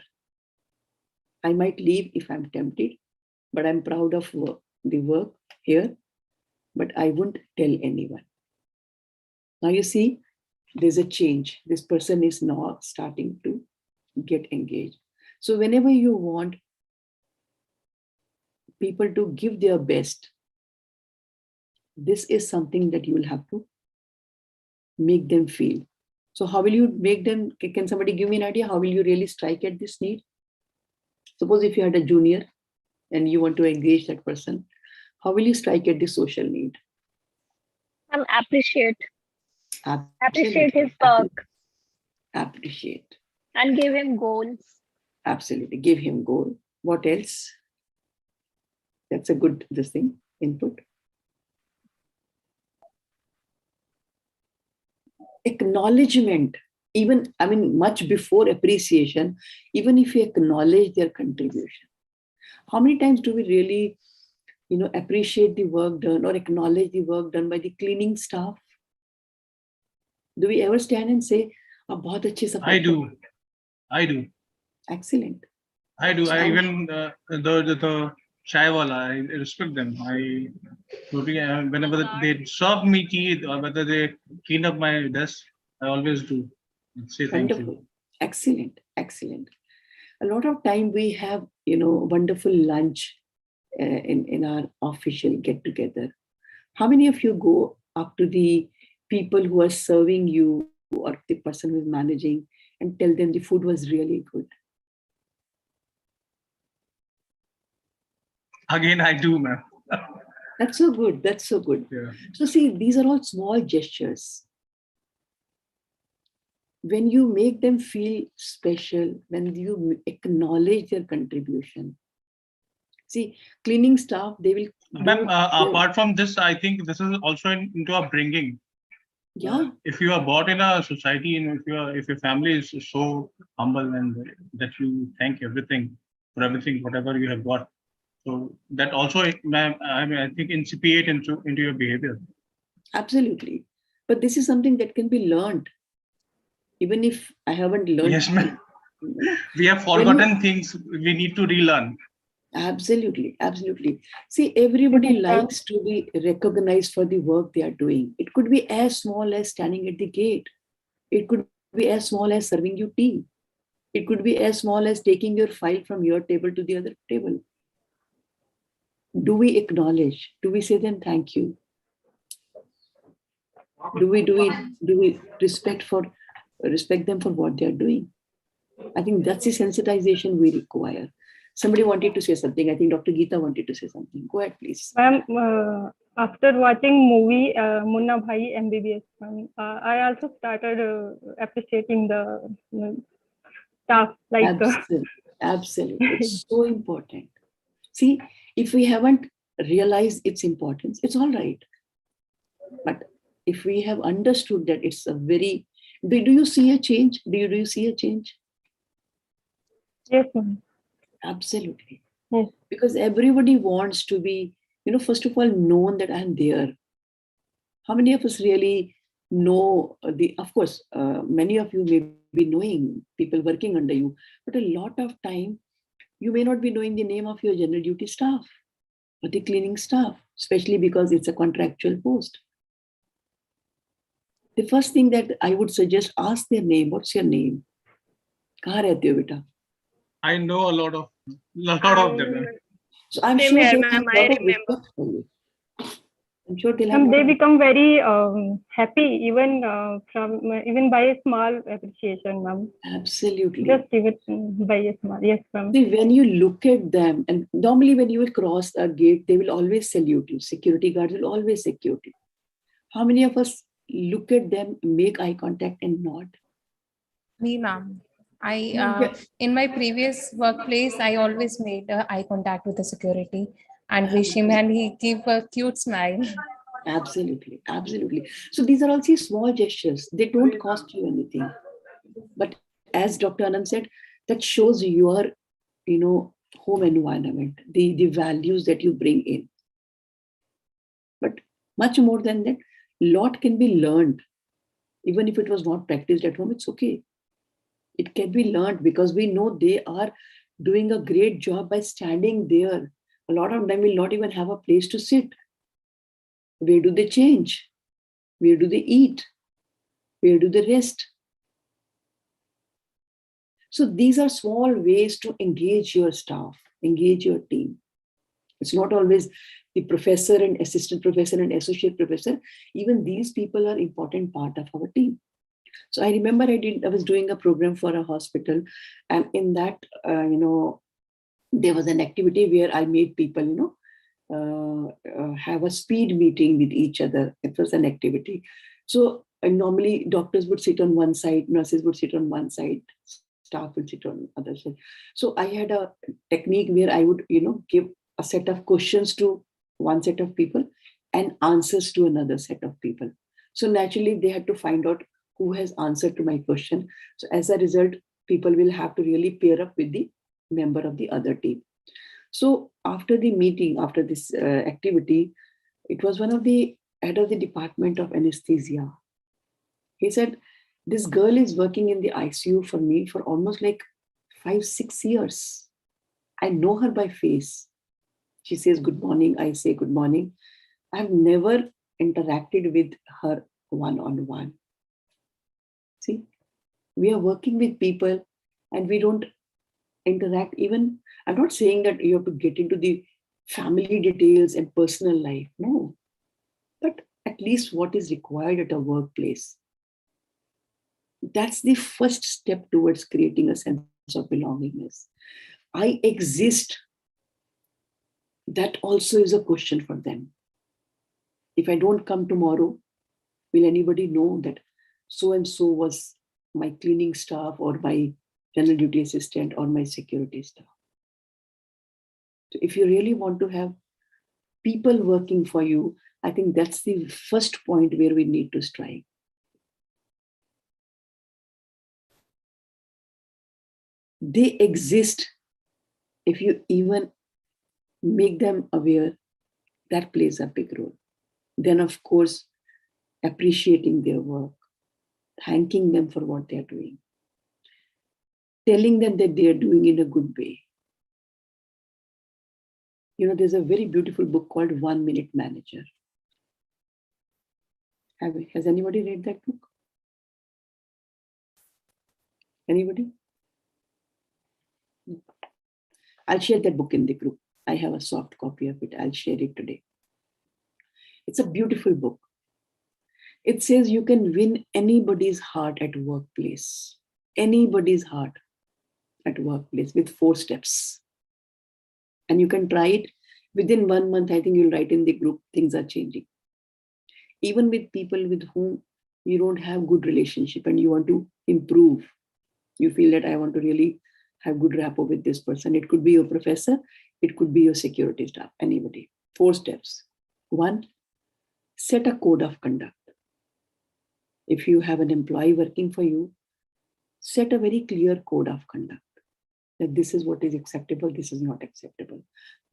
I might leave if I'm tempted, but I'm proud of the work here, but I won't tell anyone. Now you see, there's a change. This person is now starting to get engaged. So whenever you want people to give their best, this is something that you will have to make them feel. So how will you make them, can somebody give me an idea? How will you really strike at this need? Suppose if you had a junior and you want to engage that person, how will you strike at the social need? Appreciate Absolutely. his work Appreciate. and give him goals. Absolutely. Give him goal. What else? That's a good input. Acknowledgement, even, much before appreciation, even if we acknowledge their contribution. How many times do we really, appreciate the work done or acknowledge the work done by the cleaning staff? Do we ever stand and say, "Bahut achhe safai kar-" I do. Excellent. I do. I even the chai wala, I respect them. Whenever they serve me tea or whether they clean up my desk, I always do. Say thank Wonderful. you. Excellent. A lot of time we have, wonderful lunch in our official get together. How many of you go up to the people who are serving you or the person who is managing and tell them the food was really good? Again, I do, ma'am. That's so good. Yeah. So see, these are all small gestures. When you make them feel special, when you acknowledge their contribution. See, cleaning staff, they will. Ma'am, apart from this, I think this is also into upbringing. Yeah. If you are brought in a society and if your family is so humble and that you thank everything for everything, whatever you have got. So that also, ma'am, I think incipient into your behavior. Absolutely. But this is something that can be learned. Even if I haven't learned. Yes, ma'am. We have forgotten things we need to relearn. Absolutely. See, everybody likes to be recognized for the work they are doing. It could be as small as standing at the gate. It could be as small as serving you tea. It could be as small as taking your file from your table to the other table. Do we acknowledge? Do we say them thank you? Do we respect them for what they are doing? I think that's the sensitization we require. Somebody wanted to say something. I think Dr. Geeta wanted to say something. Go ahead, please. Ma'am, after watching movie Munna Bhai MBBS, I also started appreciating the staff. Absolutely. It's so important. See, if we haven't realized its importance, it's all right. But if we have understood that it's a very, do you see a change? Do you see a change? Yes, ma'am. Absolutely. Yes. Because everybody wants to be, first of all, known that I'm there. How many of us really know of course, many of you may be knowing people working under you, but a lot of time, you may not be knowing the name of your general duty staff or the cleaning staff, especially because it's a contractual post. The first thing that I would suggest, ask their name. What's your name? Kahan rehte ho, beta? I know a lot of them. So I'm Same sure here, they ma'am. have a I lot of remember. respect for you. I'm sure they'll have. They become very happy even by a small appreciation, ma'am. Absolutely. Just even by a small, yes, ma'am. See, when you look at them, and normally when you will cross a gate, they will always salute you. Security guards will always salute you. How many of us look at them, make eye contact, and nod? Me, ma'am. In my previous workplace, I always made eye contact with the security and wish him, and he gave a cute smile. Absolutely. So these are also small gestures. They don't cost you anything. But as Dr. Anand said, that shows your, home environment, the values that you bring in. But much more than that, lot can be learned. Even if it was not practiced at home, it's okay. It can be learned because we know they are doing a great job by standing there. A lot of them will not even have a place to sit. Where do they change? Where do they eat? Where do they rest? So these are small ways to engage your staff, engage your team. It's not always the professor and assistant professor and associate professor. Even these people are important part of our team. So I remember I was doing a program for a hospital, and in that, there was an activity where I made people, have a speed meeting with each other. It was an activity. So normally doctors would sit on one side, nurses would sit on one side, staff would sit on the other side. So I had a technique where I would, give a set of questions to one set of people and answers to another set of people. So naturally, they had to find out who has answered to my question. So as a result, people will have to really pair up with the member of the other team. So after the meeting, after this activity, it was one of the head of the department of anesthesia. He said, this girl is working in the ICU for me for almost like 5-6 years. I know her by face. She says good morning, I say good morning. I've never interacted with her one-on-one. See, we are working with people and we don't interact. Even, I'm not saying that you have to get into the family details and personal life. No, but at least what is required at a workplace. That's the first step towards creating a sense of belongingness. I exist. That also is a question for them. If I don't come tomorrow, will anybody know that so and so was my cleaning staff or my general duty assistant or my security staff? So if you really want to have people working for you, I think that's the first point where we need to strive. They exist. If you even make them aware, that plays a big role. Then, of course, appreciating their work, thanking them for what they're doing, telling them that they are doing in a good way. You know, there's a very beautiful book called 1 Minute Manager. Has anybody read that book? Anybody? I'll share that book in the group. I have a soft copy of it. I'll share it today. It's a beautiful book. It says you can win anybody's heart at workplace. Anybody's heart at workplace with 4 steps. And you can try it within 1 month. I think you'll write in the group, things are changing. Even with people with whom you don't have good relationship and you want to improve, you feel that I want to really have good rapport with this person. It could be your professor, it could be your security staff, anybody. 4 steps. 1, set a code of conduct. If you have an employee working for you, set a very clear code of conduct. That this is what is acceptable, this is not acceptable.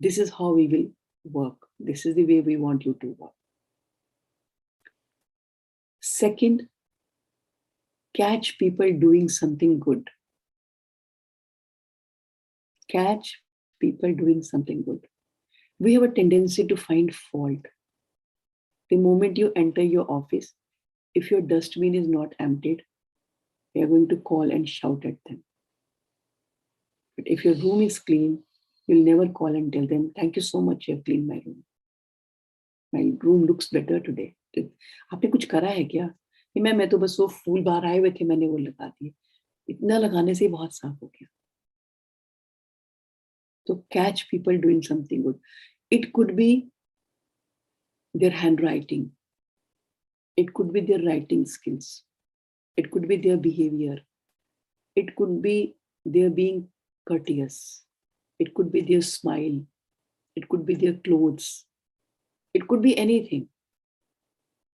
This is how we will work. This is the way we want you to work. Second, catch people doing something good. Catch people doing something good. We have a tendency to find fault. The moment you enter your office, if your dustbin is not emptied, they are going to call and shout at them. But if your room is clean, you'll never call and tell them, thank you so much, you have cleaned my room. My room looks better today. आपने कुछ करा है क्या? मैं तो बस वो फूल बाहर आए हुए थे, मैंने वो लगा दिए. इतना लगाने से बहुत साफ हो गया. So catch people doing something good. It could be their handwriting. It could be their writing skills. It could be their behavior. It could be their being courteous. It could be their smile. It could be their clothes. It could be anything.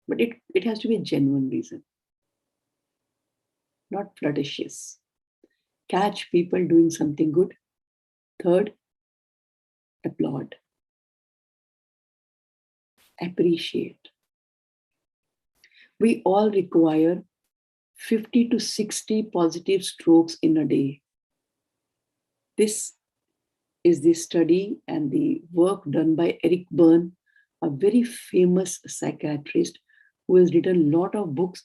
But it has to be a genuine reason. Not flirtatious. Catch people doing something good. Third, applaud. Appreciate. We all require 50 to 60 positive strokes in a day. This is the study and the work done by Eric Berne, a very famous psychiatrist who has written a lot of books.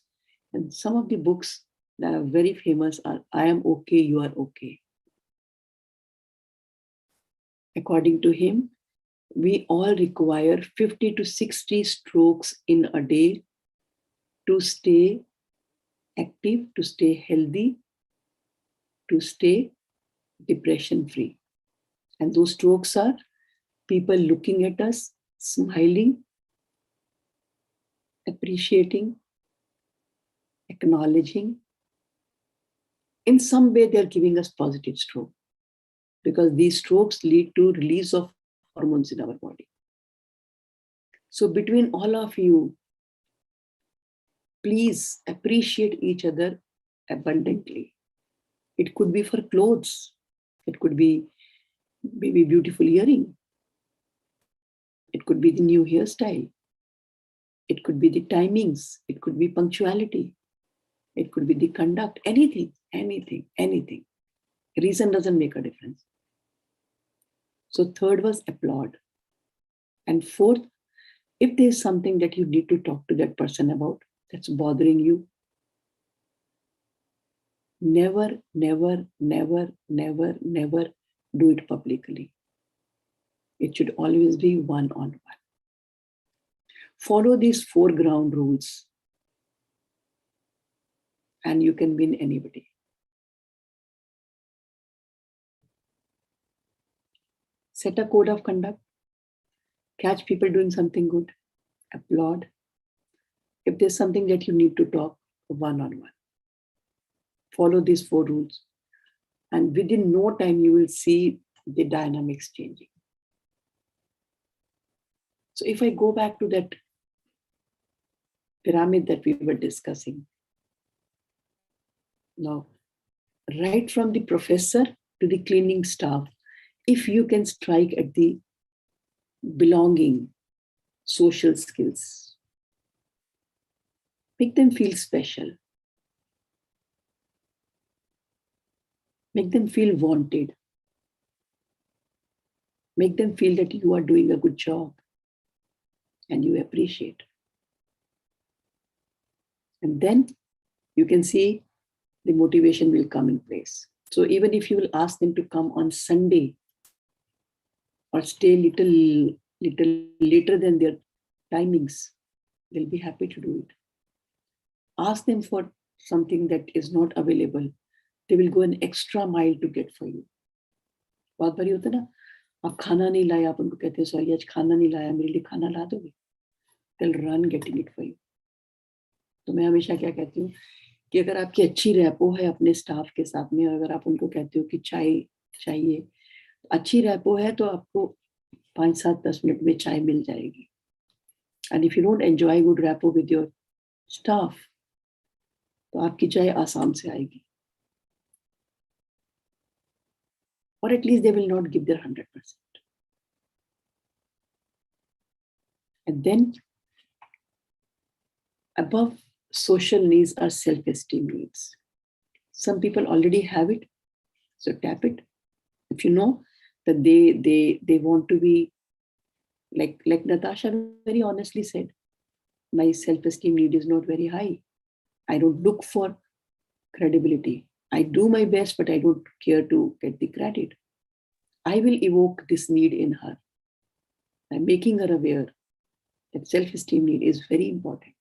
And some of the books that are very famous are I Am Okay, You Are Okay. According to him, we all require 50 to 60 strokes in a day to stay active, to stay healthy, to stay depression free. And those strokes are people looking at us, smiling, appreciating, acknowledging. In some way, they're giving us positive stroke because these strokes lead to release of hormones in our body. So between all of you, please appreciate each other abundantly. It could be for clothes. It could be maybe beautiful earring. It could be the new hairstyle. It could be the timings. It could be punctuality. It could be the conduct. Anything, anything, anything. Reason doesn't make a difference. So third was applaud. And fourth, if there's something that you need to talk to that person about that's bothering you, never, never, never, never, never do it publicly. It should always be one-on-one. Follow these 4 ground rules and you can win anybody. Set a code of conduct. Catch people doing something good. Applaud. If there's something that you need to talk, one-on-one. Follow these 4 rules. And within no time, you will see the dynamics changing. So if I go back to that pyramid that we were discussing, now, right from the professor to the cleaning staff, if you can strike at the belonging, social skills, make them feel special, make them feel wanted, make them feel that you are doing a good job and you appreciate. And then you can see the motivation will come in place. So even if you will ask them to come on Sunday or stay little later than their timings, they'll be happy to do it. Ask them for something that is not available. They will go an extra mile to get for you. बहुत बारी होता है ना, आप खाना नहीं लाया, आप उनको कहते हैं सॉरी आज खाना नहीं लाया, मेरे लिए खाना ला दोगे? They'll run getting it for you. तो मैं हमेशा क्या कहती हूँ कि अगर आपकी अच्छी रैपो है अपने स्टाफ के साथ में, अगर आप उनको कहते हो कि चाय चाहिए, अच्छी रैपो है तो आपको 5-7-10 मिनट में चाय मिल जाएगी. And if you don't enjoy good rapport with your staff, तो आपकी चाय आसाम से आएगी. Or at least they will not give their 100%. And then above social needs are self-esteem needs. Some people already have it, so tap it. If you know that they want to be like Natasha very honestly said, my self-esteem need is not very high. I don't look for credibility. I do my best, but I don't care to get the credit. I will evoke this need in her. I'm making her aware that self-esteem need is very important.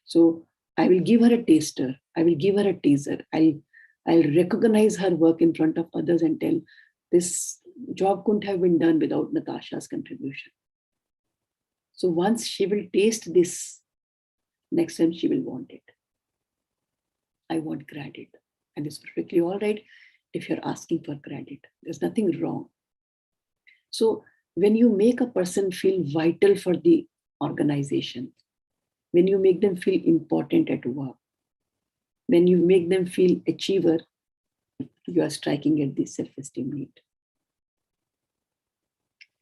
So I will give her a taster. I will give her a teaser. I'll recognize her work in front of others and tell this job couldn't have been done without Natasha's contribution. So once she will taste this, next time she will want it. I want credit. And it's perfectly all right if you're asking for credit. There's nothing wrong. So when you make a person feel vital for the organization, when you make them feel important at work, when you make them feel achiever, you are striking at the self-esteem need.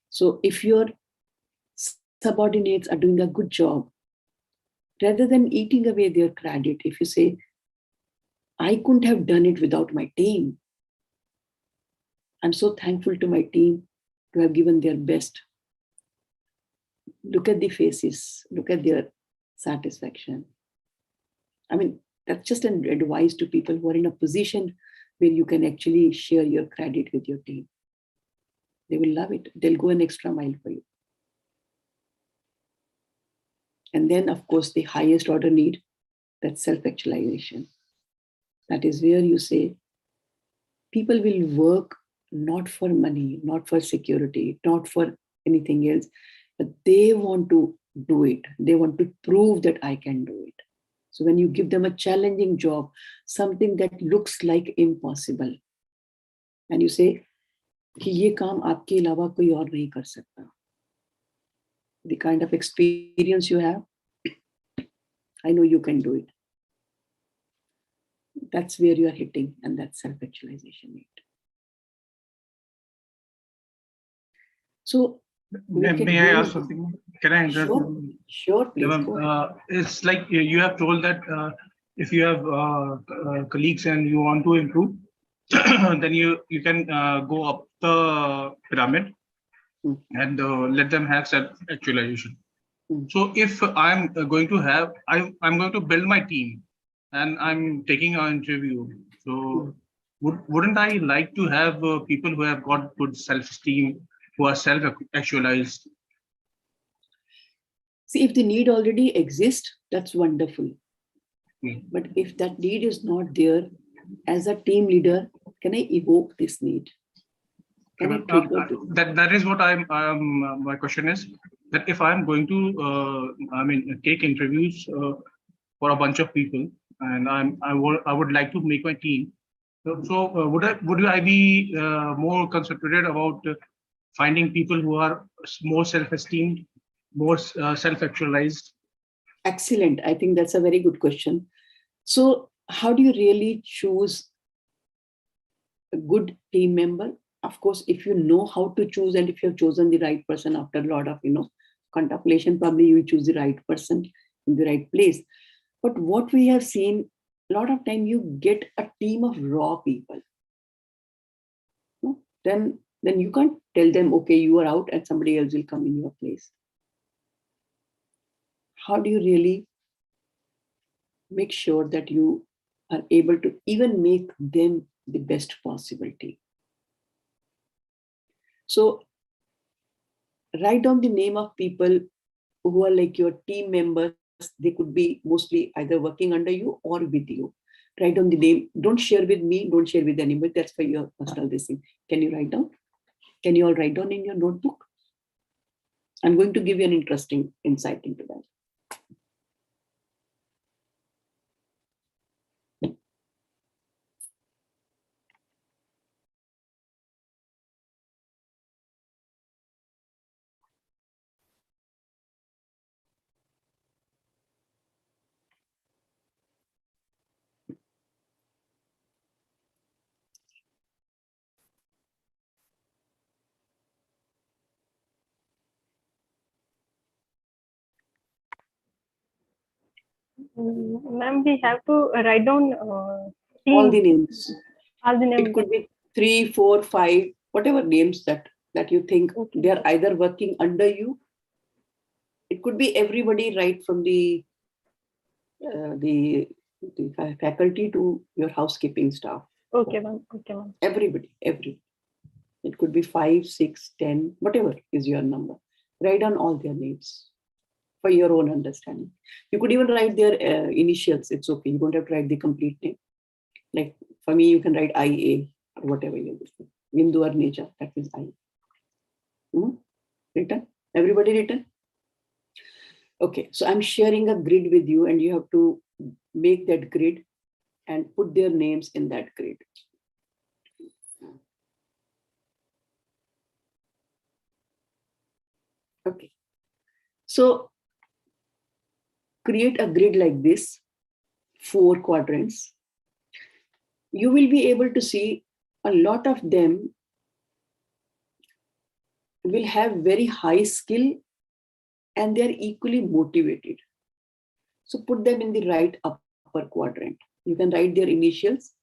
So if your subordinates are doing a good job, rather than eating away their credit, if you say, I couldn't have done it without my team. I'm so thankful to my team to have given their best. Look at the faces, look at their satisfaction. I mean, that's just an advice to people who are in a position where you can actually share your credit with your team. They will love it. They'll go an extra mile for you. And then, of course, the highest order need, that's self-actualization. That is where you say, people will work not for money, not for security, not for anything else, but they want to do it. They want to prove that I can do it. So when you give them a challenging job, something that looks like impossible, and you say, कि ये काम आपके अलावा कोई और नहीं कर सकता. The kind of experience you have, I know you can do it. That's where you are hitting, and that's self-actualization need. So, May I ask something? Can I interrupt? Sure, please. It's like you have told that if you have colleagues and you want to improve, then you can go up the pyramid and let them have self-actualization. So if I'm going to have, I'm going to build my team and I'm taking an interview. So wouldn't I like to have people who have got good self-esteem, who are self-actualized? See, if the need already exists, that's wonderful. But if that need is not there, as a team leader, can I evoke this need? Can I trigger this? That is what my question is, that if I'm going to take interviews for a bunch of people, and I would like to make my team. So would I be more concentrated about finding people who are more self-esteemed, more self-actualized? Excellent. I think that's a very good question. So how do you really choose a good team member? Of course, if you know how to choose, and if you have chosen the right person after a lot of contemplation, probably you choose the right person in the right place. But what we have seen, a lot of time you get a team of raw people. Then you can't tell them, okay, you are out and somebody else will come in your place. How do you really make sure that you are able to even make them the best possible team? So write down the name of people who are like your team members. They could be mostly either working under you or with you. Write down the name. Don't share with me. Don't share with anybody. That's for your personal thing. Can you write down? Can you all write down in your notebook? I'm going to give you an interesting insight into that. Ma'am, we have to write down all the names. All the names. It could be 3, 4, 5, whatever names that you think they are either working under you. It could be everybody right from the faculty to your housekeeping staff. Okay, ma'am. Okay, ma'am. Everybody. It could be 5, 6, 10, whatever is your number. Write down all their names for your own understanding. You could even write their initials. It's okay. You don't have to write the complete name. Like for me, you can write IA or whatever you do. Bindu or Neja, that is I. Written? Everybody written? Okay, so I'm sharing a grid with you and you have to make that grid and put their names in that grid. Okay, so create a grid like this, 4 quadrants. You will be able to see a lot of them will have very high skill and they are equally motivated. So put them in the right upper quadrant. You can write their initials.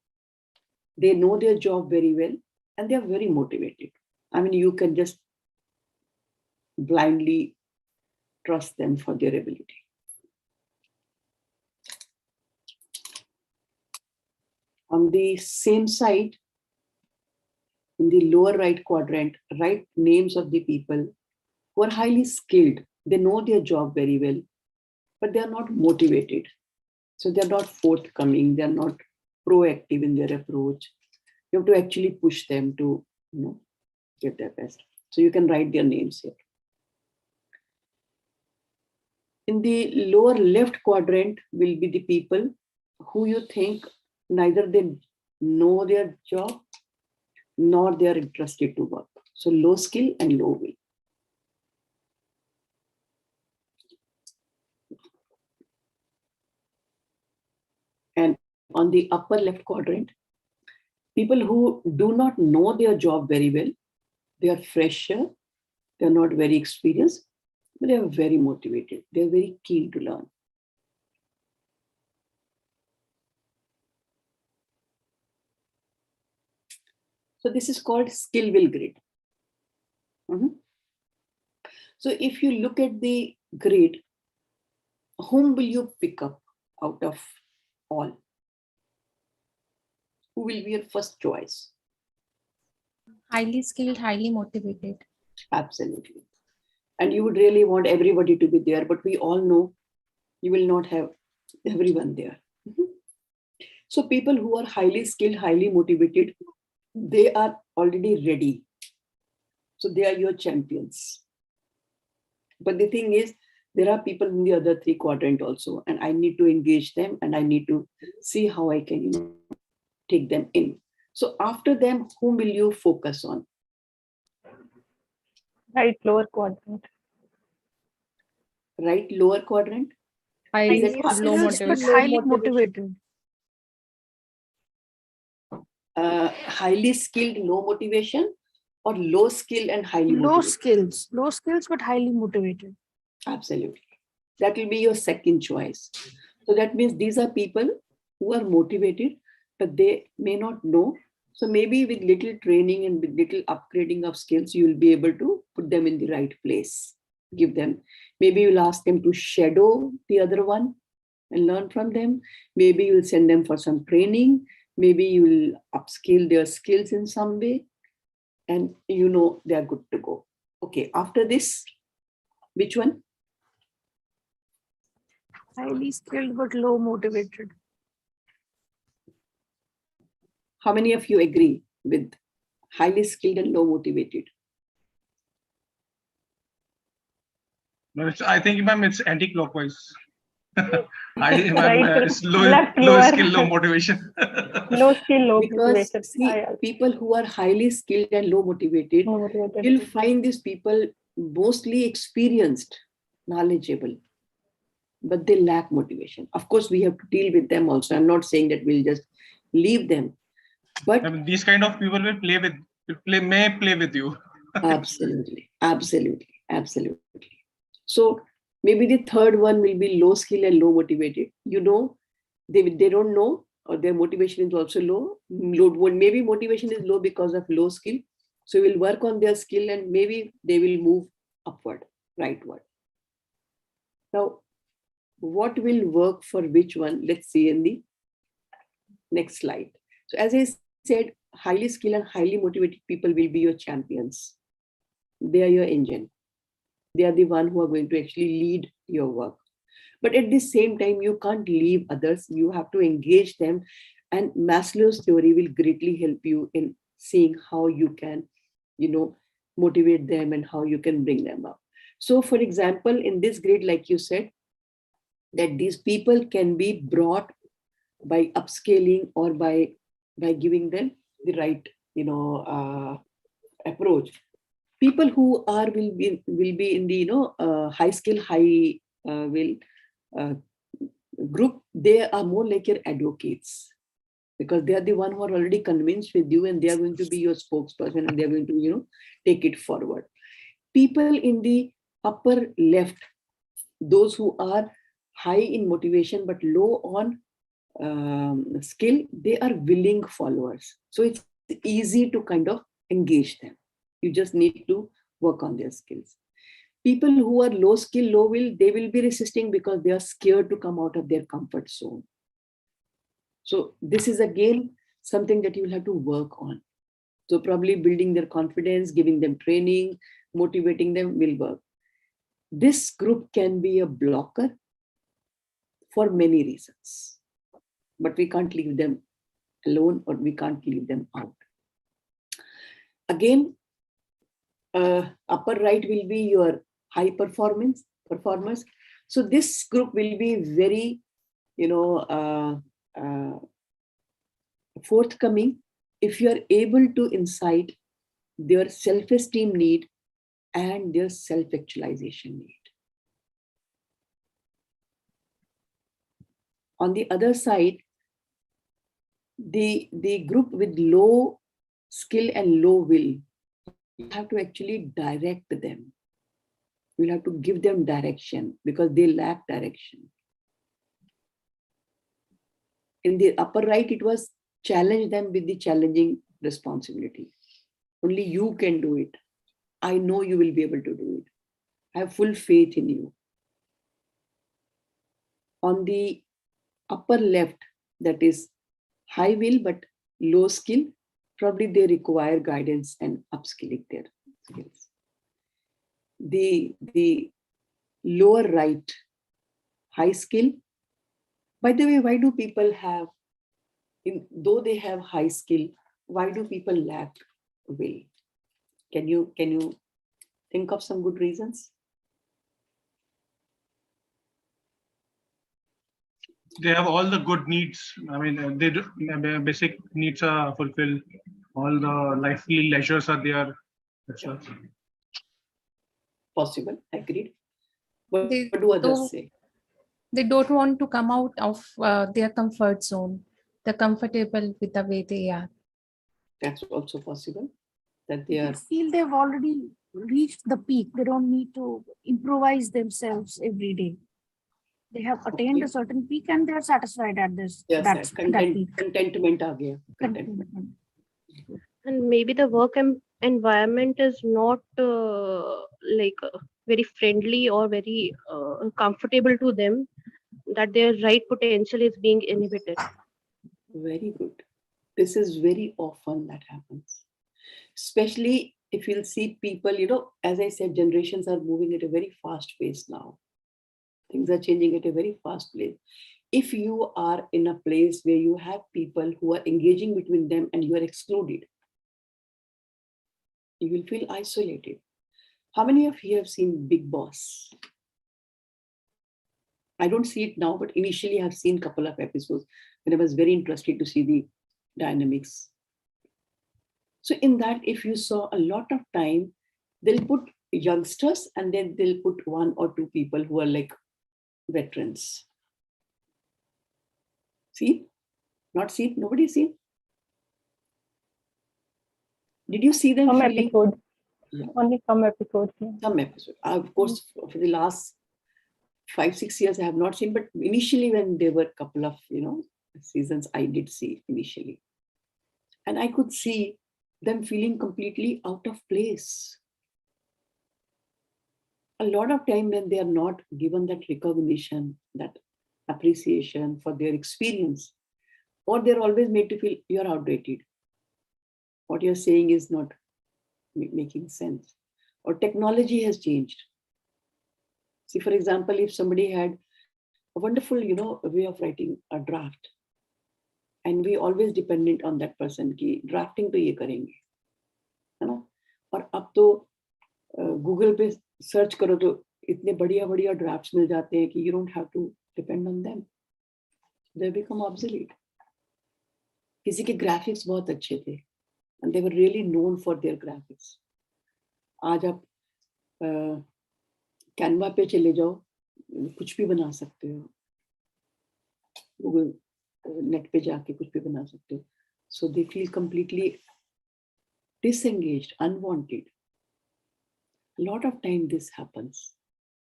They know their job very well and they are very motivated. I mean, you can just blindly trust them for their ability. On the same side, in the lower right quadrant, write names of the people who are highly skilled. They know their job very well, but they are not motivated. So they're not forthcoming. They're not proactive in their approach. You have to actually push them to get their best. So you can write their names here. In the lower left quadrant will be the people who you think neither they know their job nor they are interested to work. So low skill and low will. And on the upper left quadrant, people who do not know their job very well, they are fresher, they are not very experienced, but they are very motivated. They are very keen to learn. So this is called skill will grid. So if you look at the grid, whom will you pick up out of all? Who will be your first choice? Highly skilled, highly motivated. Absolutely. And you would really want everybody to be there, but we all know you will not have everyone there. So people who are highly skilled, highly motivated, they are already ready. So they are your champions. But the thing is, there are people in the other three quadrant also, and I need to engage them and I need to see how I can take them in. So after them, whom will you focus on? Right lower quadrant. Right lower quadrant? Highly Is it low Skills, but motivation. highly motivated. Highly skilled, low motivation, or low skill and highly Low motivated? low skills, but highly motivated. Absolutely. That will be your second choice. So that means these are people who are motivated, but they may not know. So maybe with little training and with little upgrading of skills, you will be able to put them in the right place. Give them, maybe you'll ask them to shadow the other one and learn from them. Maybe you'll send them for some training. Maybe you'll upskill their skills in some way. And you know they are good to go. Okay, after this, which one? Highly skilled, but low motivated. How many of you agree with highly skilled and low motivated? No, I think, ma'am, it's anti-clockwise. It's Left low lower. skill, low motivation. No skill, low Because motivation. see, people who are highly skilled and low motivated, Motivated. you'll find these people mostly experienced, knowledgeable, but they lack motivation. Of course, we have to deal with them also. I'm not saying that we'll just leave them, but I mean, these kind of people will may play with you. absolutely, absolutely, absolutely. So maybe the third one will be low skill and low motivated. You know, they don't know, or their motivation is also low. Maybe motivation is low because of low skill. So we'll work on their skill and maybe they will move upward, rightward. Now, what will work for which one? Let's see in the next slide. So as I said, highly skilled and highly motivated people will be your champions. They are your engine. They are the one who are going to actually lead your work. But at the same time, you can't leave others. You have to engage them. And Maslow's theory will greatly help you in seeing how you can, motivate them and how you can bring them up. So for example, in this grid, like you said, that these people can be brought by upscaling or by giving them the right, approach. People who will be in the high skill, high will group. They are more like your advocates, because they are the one who are already convinced with you, and they are going to be your spokesperson, and they are going to take it forward. People in the upper left, those who are high in motivation but low on skill, they are willing followers. So it's easy to kind of engage them. You just need to work on their skills. People who are low skill, low will, they will be resisting because they are scared to come out of their comfort zone. So this is again something that you will have to work on. So probably building their confidence, giving them training, motivating them will work. This group can be a blocker for many reasons, but we can't leave them alone, or we can't leave them out. Again, upper right will be your high performers. So this group will be very, forthcoming if you are able to incite their self-esteem need and their self-actualization need. On the other side, the group with low skill and low will, you have to actually direct them. You'll have to give them direction because they lack direction. In the upper right, it was challenge them with the challenging responsibility. Only you can do it. I know you will be able to do it. I have full faith in you. On the upper left, that is high will but low skill, probably they require guidance and upskilling their skills. The lower right, high skill. By the way, why do people have, though they have high skill, why do people lack will? Can you think of some good reasons? They have all the good needs. I mean, they do, basic needs are fulfilled. All the lively leisures are there. That's all. Possible, agreed. What They do others don't, say? they don't want to come out of their comfort zone. They're comfortable with the way they are. That's also possible. That they are. They feel they've already reached the peak. They don't need to improvise themselves every day. They have attained a certain peak and they are satisfied at this. Yes, That peak. contentment aa gaya. Contentment. And maybe the work environment is not very friendly or very comfortable to them, that their right potential is being inhibited. Very good. This is very often that happens. Especially if you'll see people, as I said, generations are moving at a very fast pace now. Things are changing at a very fast pace. If you are in a place where you have people who are engaging between them and you are excluded, you will feel isolated. How many of you have seen Big Boss? I don't see it now, but initially I've seen a couple of episodes when I was very interested to see the dynamics. So in that, if you saw a lot of time, they'll put youngsters and then they'll put one or two people who are like veterans. See? Not see? Nobody see? Did you see them? Some feeling? episodes. Yeah. Only some episodes. Yeah. Some episodes. Of course, for the last 5-6 years, I have not seen, but initially when there were a couple of, seasons, I did see initially. And I could see them feeling completely out of place. A lot of time when they are not given that recognition, that appreciation for their experience, or they're always made to feel you're outdated. What you're saying is not making sense. Or technology has changed. See, for example, if somebody had a wonderful, way of writing a draft, and we always dependent on that person कि drafting तो ये करेंगे, है ना? और अब तो Google पे सर्च करो तो इतने बढ़िया drafts मिल जाते हैं कि you don't have to depend on them. They become obsolete. किसी के graphics बहुत अच्छे थे, and they were really known for their graphics. आज आप कैनवा पे चले जाओ, कुछ भी बना सकते हो. Google नेट पे जाके कुछ भी बना सकते हो. So they feel completely disengaged, unwanted. A lot of time this happens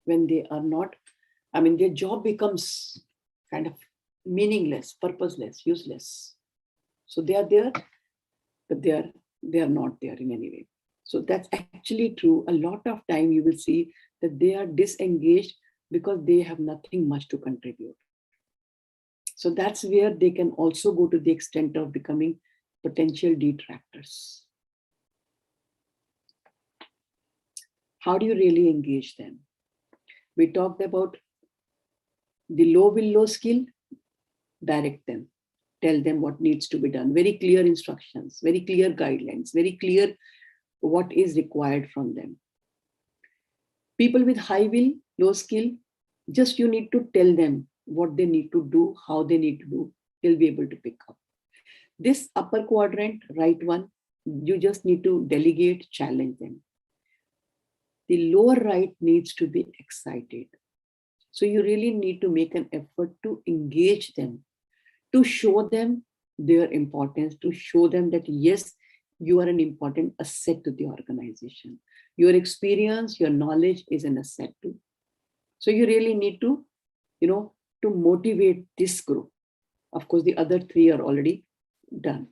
when they are not, their job becomes kind of meaningless, purposeless, useless. So they are there, but they are not there in any way. So that's actually true. A lot of time you will see that they are disengaged because they have nothing much to contribute. So that's where they can also go to the extent of becoming potential detractors. How do you really engage them? We talked about the low will, low skill. Direct them. Tell them what needs to be done. Very clear instructions, very clear guidelines, very clear what is required from them. People with high will, low skill, just you need to tell them what they need to do, how they need to do. They'll be able to pick up. This upper quadrant, right one, you just need to delegate, challenge them. The lower right needs to be excited. So you really need to make an effort to engage them, to show them their importance, to show them that yes, you are an important asset to the organization. Your experience, your knowledge is an asset too. So you really need to, to motivate this group. Of course, the other three are already done.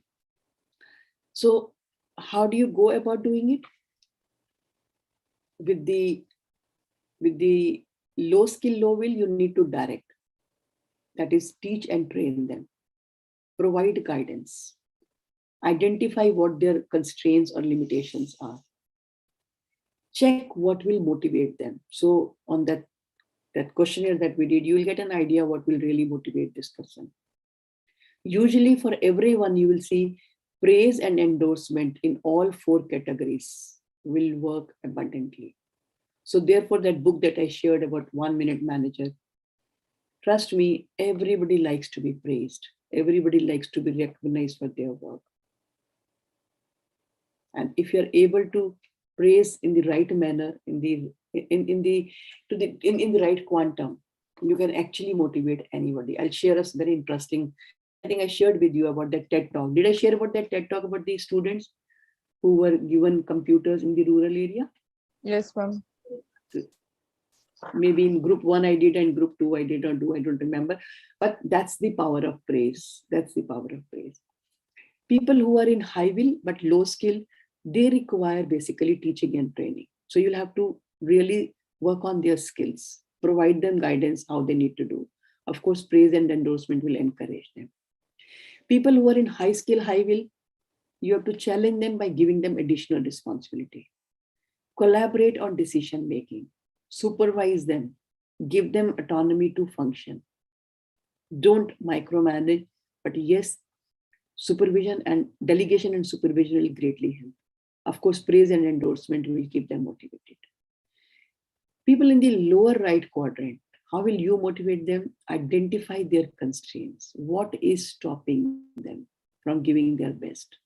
So how do you go about doing it? With the low skill, low will, you need to direct. That is, teach and train them. Provide guidance. Identify what their constraints or limitations are. Check what will motivate them. So on that questionnaire that we did, you will get an idea what will really motivate this person. Usually for everyone, you will see praise and endorsement in all 4 categories will work abundantly. So therefore, that book that I shared about 1 Minute Manager, trust me, everybody likes to be praised. Everybody likes to be recognized for their work. And if you're able to praise in the right manner, in the right quantum, you can actually motivate anybody. I'll share a very interesting. I think I shared with you about that TED talk. Did I share about that TED talk about the students who were given computers in the rural area? Yes, ma'am. Maybe in group 1 I did and group 2 I did not do. I don't remember. But that's the power of praise. That's the power of praise. People who are in high will but low skill, they require basically teaching and training. So you'll have to really work on their skills, provide them guidance how they need to do. Of course, praise and endorsement will encourage them. People who are in high skill, high will, you have to challenge them by giving them additional responsibility. Collaborate on decision making, supervise them, give them autonomy to function. Don't micromanage, but yes, supervision and delegation and supervision will greatly help. Of course, praise and endorsement will keep them motivated. People in the lower right quadrant, how will you motivate them? Identify their constraints. What is stopping them from giving their best?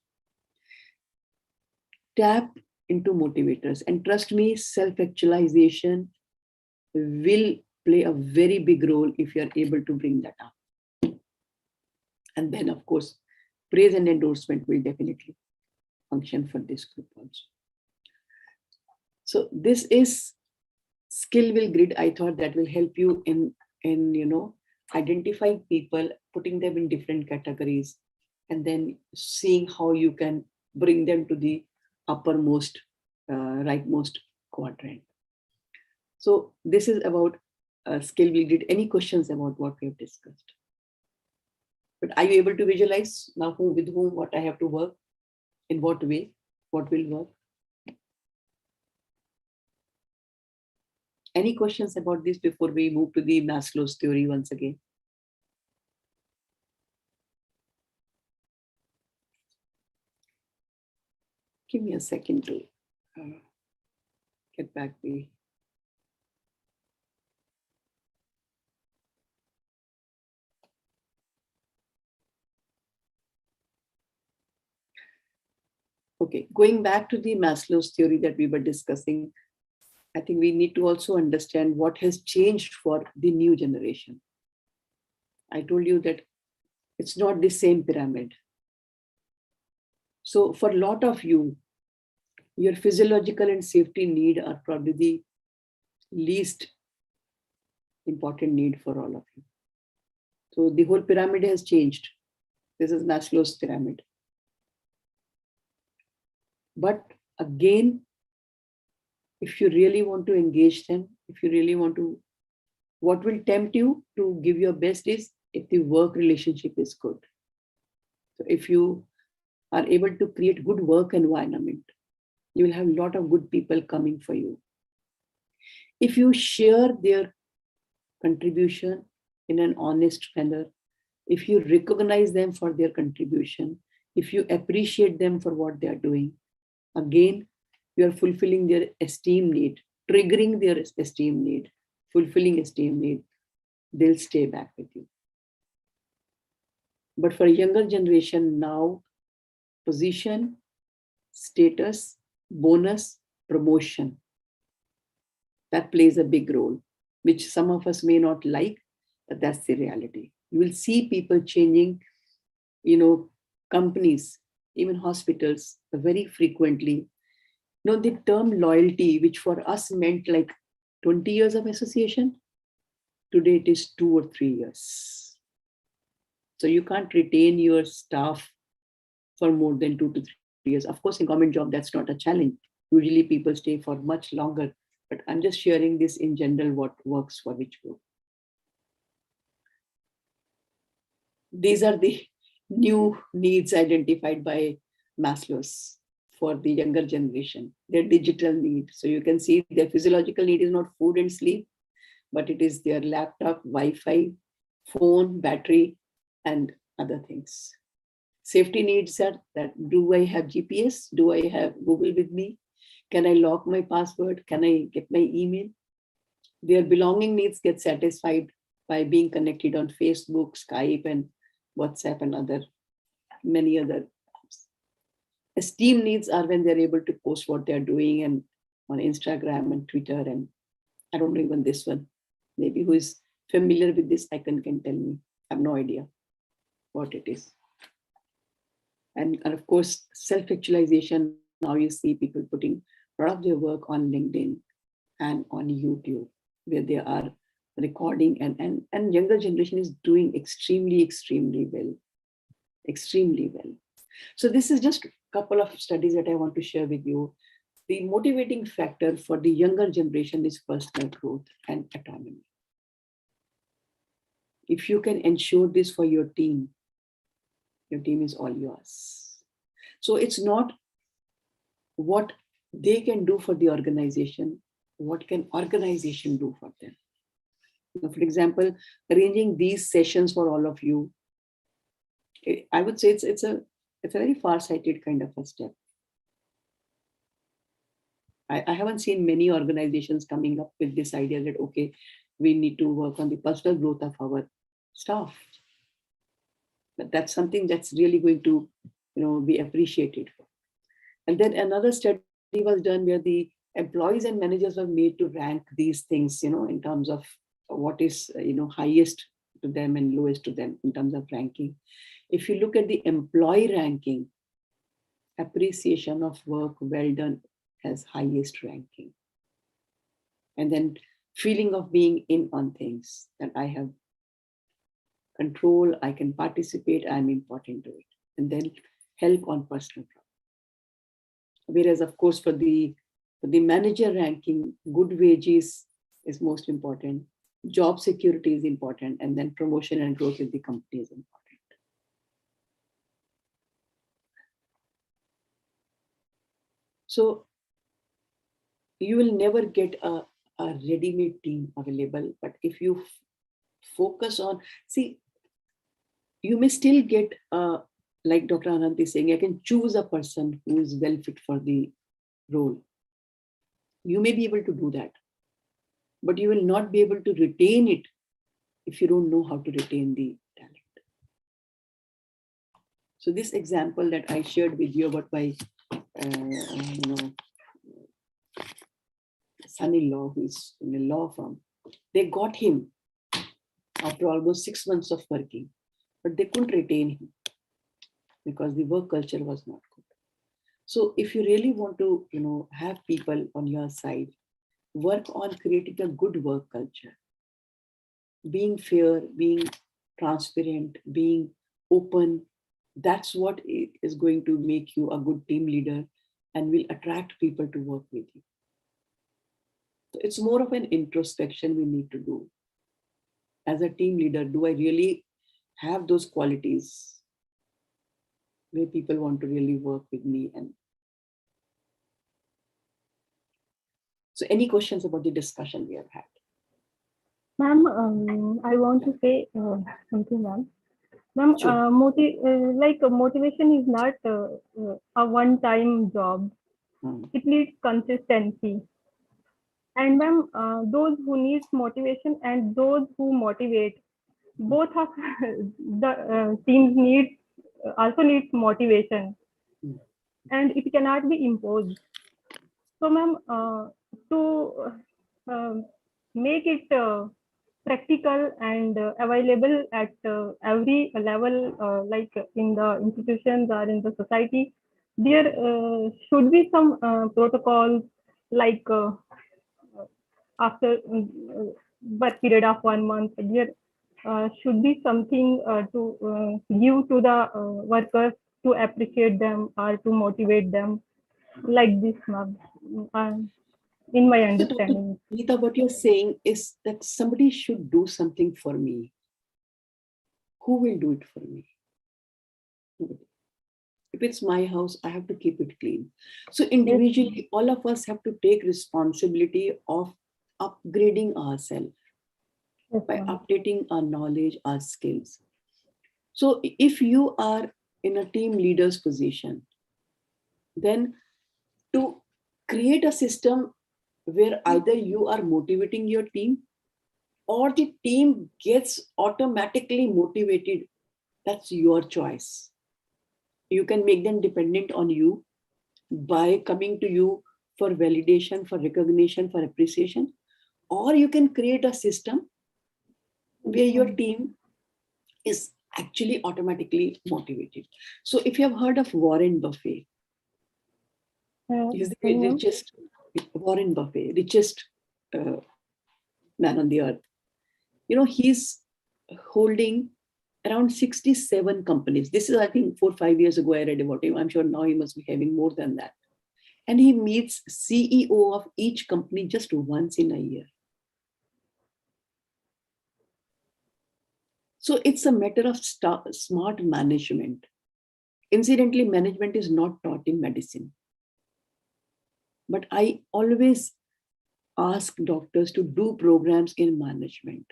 Tap into motivators. And trust me, self-actualization will play a very big role if you're able to bring that up. And then, of course, praise and endorsement will definitely function for this group also. So this is skill will grid. I thought that will help you in identifying people, putting them in different categories, and then seeing how you can bring them to the uppermost, rightmost quadrant. So this is about skill will grid. Any questions about what we have discussed? But are you able to visualize now with whom, what I have to work, in what way, what will work? Any questions about this before we move to the Maslow's theory once again? Give me a second to get back the. Okay, going back to the Maslow's theory that we were discussing, I think we need to also understand what has changed for the new generation. I told you that it's not the same pyramid. So for a lot of you, your physiological and safety need are probably the least important need for all of you. So the whole pyramid has changed. This is Maslow's pyramid. But again, if you really want to engage them, if you really want to, what will tempt you to give your best is if the work relationship is good. So if you are able to create good work environment, you will have a lot of good people coming for you. If you share their contribution in an honest manner, if you recognize them for their contribution, if you appreciate them for what they are doing, again, you are fulfilling their esteem need, triggering their esteem need, fulfilling esteem need, they'll stay back with you. But for younger generation now, position, status, bonus, promotion, that plays a big role, which some of us may not like, but that's the reality. You will see people changing, companies, even hospitals, very frequently. The term loyalty, which for us meant like 20 years of association, today it is 2 or 3 years. So you can't retain your staff for more than 2 to 3 years. Of course, in government job, that's not a challenge. Usually people stay for much longer, but I'm just sharing this in general, what works for which group. These are the new needs identified by Maslow's for the younger generation, their digital need. So you can see their physiological need is not food and sleep, but it is their laptop, Wi-Fi, phone, battery, and other things. Safety needs are that, do I have GPS? Do I have Google with me? Can I lock my password? Can I get my email? Their belonging needs get satisfied by being connected on Facebook, Skype, and WhatsApp, and many other apps. Esteem needs are when they're able to post what they're doing and on Instagram and Twitter, and I don't know even this one. Maybe who is familiar with this icon can tell me. I have no idea what it is. And of course, self-actualization. Now you see people putting a lot of their work on LinkedIn and on YouTube, where they are recording, and younger generation is doing extremely well. Extremely well. So this is just a couple of studies that I want to share with you. The motivating factor for the younger generation is personal growth and autonomy. If you can ensure this for your team is all yours. So it's not what they can do for the organization, what can organization do for them. For example, arranging these sessions for all of you, I would say it's a very far-sighted kind of a step. I haven't seen many organizations coming up with this idea that, okay, we need to work on the personal growth of our staff. But that's something that's really going to, be appreciated. And then another study was done where the employees and managers were made to rank these things, in terms of what is, highest to them and lowest to them in terms of ranking. If you look at the employee ranking, appreciation of work well done has highest ranking. And then feeling of being in on things, that I have control, I can participate, I'm important to it. And then help on personal growth. Whereas, of course, for the manager ranking, good wages is most important, job security is important, and then promotion and growth in the company is important. So you will never get a ready-made team available, but if you focus on, see, you may still get, like Dr. Anand is saying, I can choose a person who is well fit for the role. You may be able to do that, but you will not be able to retain it if you don't know how to retain the talent. So this example that I shared with you about my son-in-law who is in a law firm, they got him after almost 6 months of working, but they couldn't retain him because the work culture was not good. So if you really want to, have people on your side, work on creating a good work culture, being fair, being transparent, being open. That's what is going to make you a good team leader and will attract people to work with you. So it's more of an introspection we need to do. As a team leader, do I really have those qualities where people want to really work with me? And so any questions about the discussion we have had? Ma'am, I want to say something, ma'am. Ma'am, Sure. motivation is not a one-time job. It needs consistency. And ma'am, those who need motivation and those who motivate, both of the teams also needs motivation, and it cannot be imposed. So, ma'am, to make it practical and available at every level, like in the institutions or in the society, there should be some protocols, like after work period of 1 month, there should be something to give to the workers to appreciate them or to motivate them, like this, ma'am. In my So, Dr. understanding. Geeta, what you're saying is that somebody should do something for me. Who will do it for me? Nobody. If it's my house, I have to keep it clean. So individually, all of us have to take responsibility of upgrading ourselves Yes, by ma'am. updating our knowledge, our skills. So if you are in a team leader's position, then to create a system where either you are motivating your team or the team gets automatically motivated, that's your choice. You can make them dependent on you by coming to you for validation, for recognition, for appreciation, or you can create a system where your team is actually automatically motivated. So if you have heard of Warren Buffett, he's the Sorry, ma'am. richest, Warren Buffett, richest man on the earth. You know, he's holding around 67 companies. This is, I think, 4 or 5 years ago I read about him. I'm sure now he must be having more than that. And he meets CEO of each company just once in a year. So it's a matter of smart management. Incidentally, management is not taught in medicine. But I always ask doctors to do programs in management.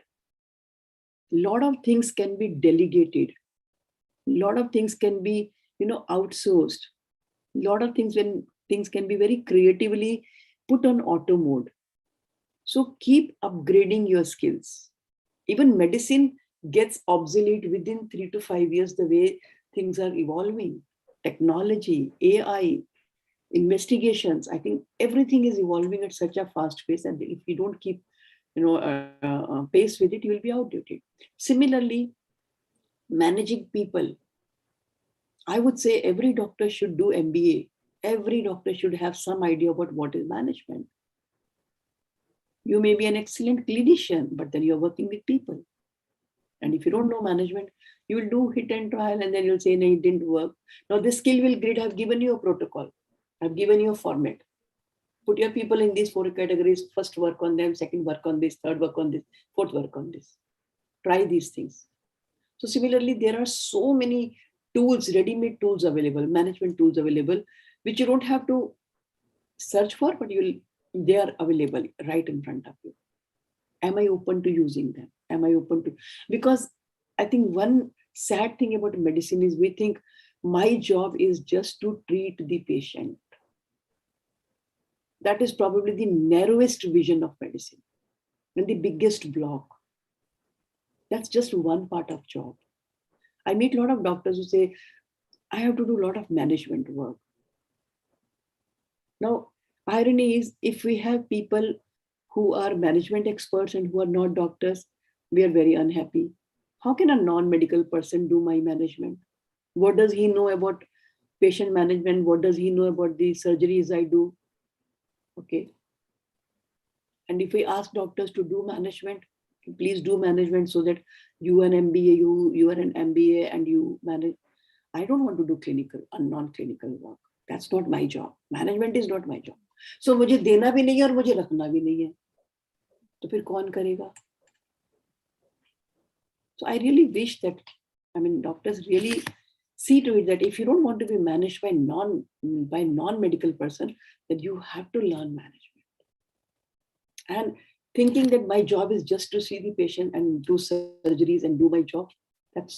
A lot of things can be delegated. A lot of things can be, outsourced. A lot of things can be very creatively put on auto mode. So keep upgrading your skills. Even medicine gets obsolete within 3 to 5 years, the way things are evolving. Technology, AI, investigations, I think everything is evolving at such a fast pace, and if you don't keep pace with it, you will be outdated. Similarly, managing people, I would say every doctor should do MBA. Every doctor should have some idea about what is management. You may be an excellent clinician, but then you're working with people. And if you don't know management, you will do hit and trial, and then you'll say, no, it didn't work. Now, the skill will grid, I've given you a protocol. I've given you a format. Put your people in these 4 categories. First, work on them. Second, work on this. Third, work on this. Fourth, work on this. Try these things. So similarly, there are so many tools, ready-made tools available, management tools available, which you don't have to search for, but they are available right in front of you. Am I open to using them? Am I open to? Because I think one sad thing about medicine is we think my job is just to treat the patient. That is probably the narrowest vision of medicine and the biggest block. That's just one part of job. I meet a lot of doctors who say, I have to do a lot of management work. Now, irony is, if we have people who are management experts and who are not doctors, we are very unhappy. How can a non-medical person do my management? What does he know about patient management? What does he know about the surgeries I do? Okay. And if we ask doctors to do management, please do management so that you an MBA, you are an MBA and you manage. I don't want to do clinical and non-clinical work. That's not my job. Management is not my job. So मुझे देना भी नहीं है और मुझे रखना भी नहीं है. तो फिर कौन करेगा? So I really wish that, doctors really see to it that if you don't want to be managed by non-medical person, then you have to learn management. And thinking that my job is just to see the patient and do surgeries and do my job,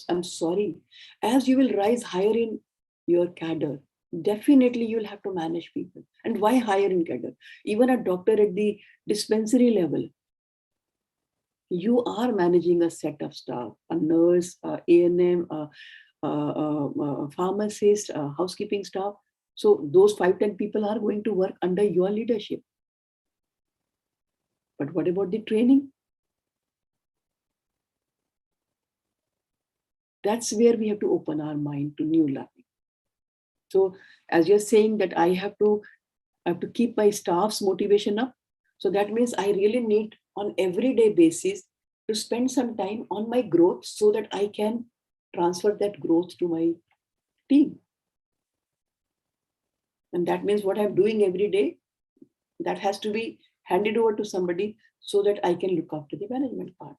I'm sorry. As you will rise higher in your cadre, definitely you'll have to manage people. And why higher in cadre? Even a doctor at the dispensary level, you are managing a set of staff, a nurse, A&M, pharmacist, housekeeping staff. So those 5-10 people are going to work under your leadership. But what about the training? That's where we have to open our mind to new learning. So as you're saying that I have to keep my staff's motivation up. So that means I really need on everyday basis to spend some time on my growth so that I can transfer that growth to my team. And that means what I'm doing every day, that has to be handed over to somebody so that I can look after the management part.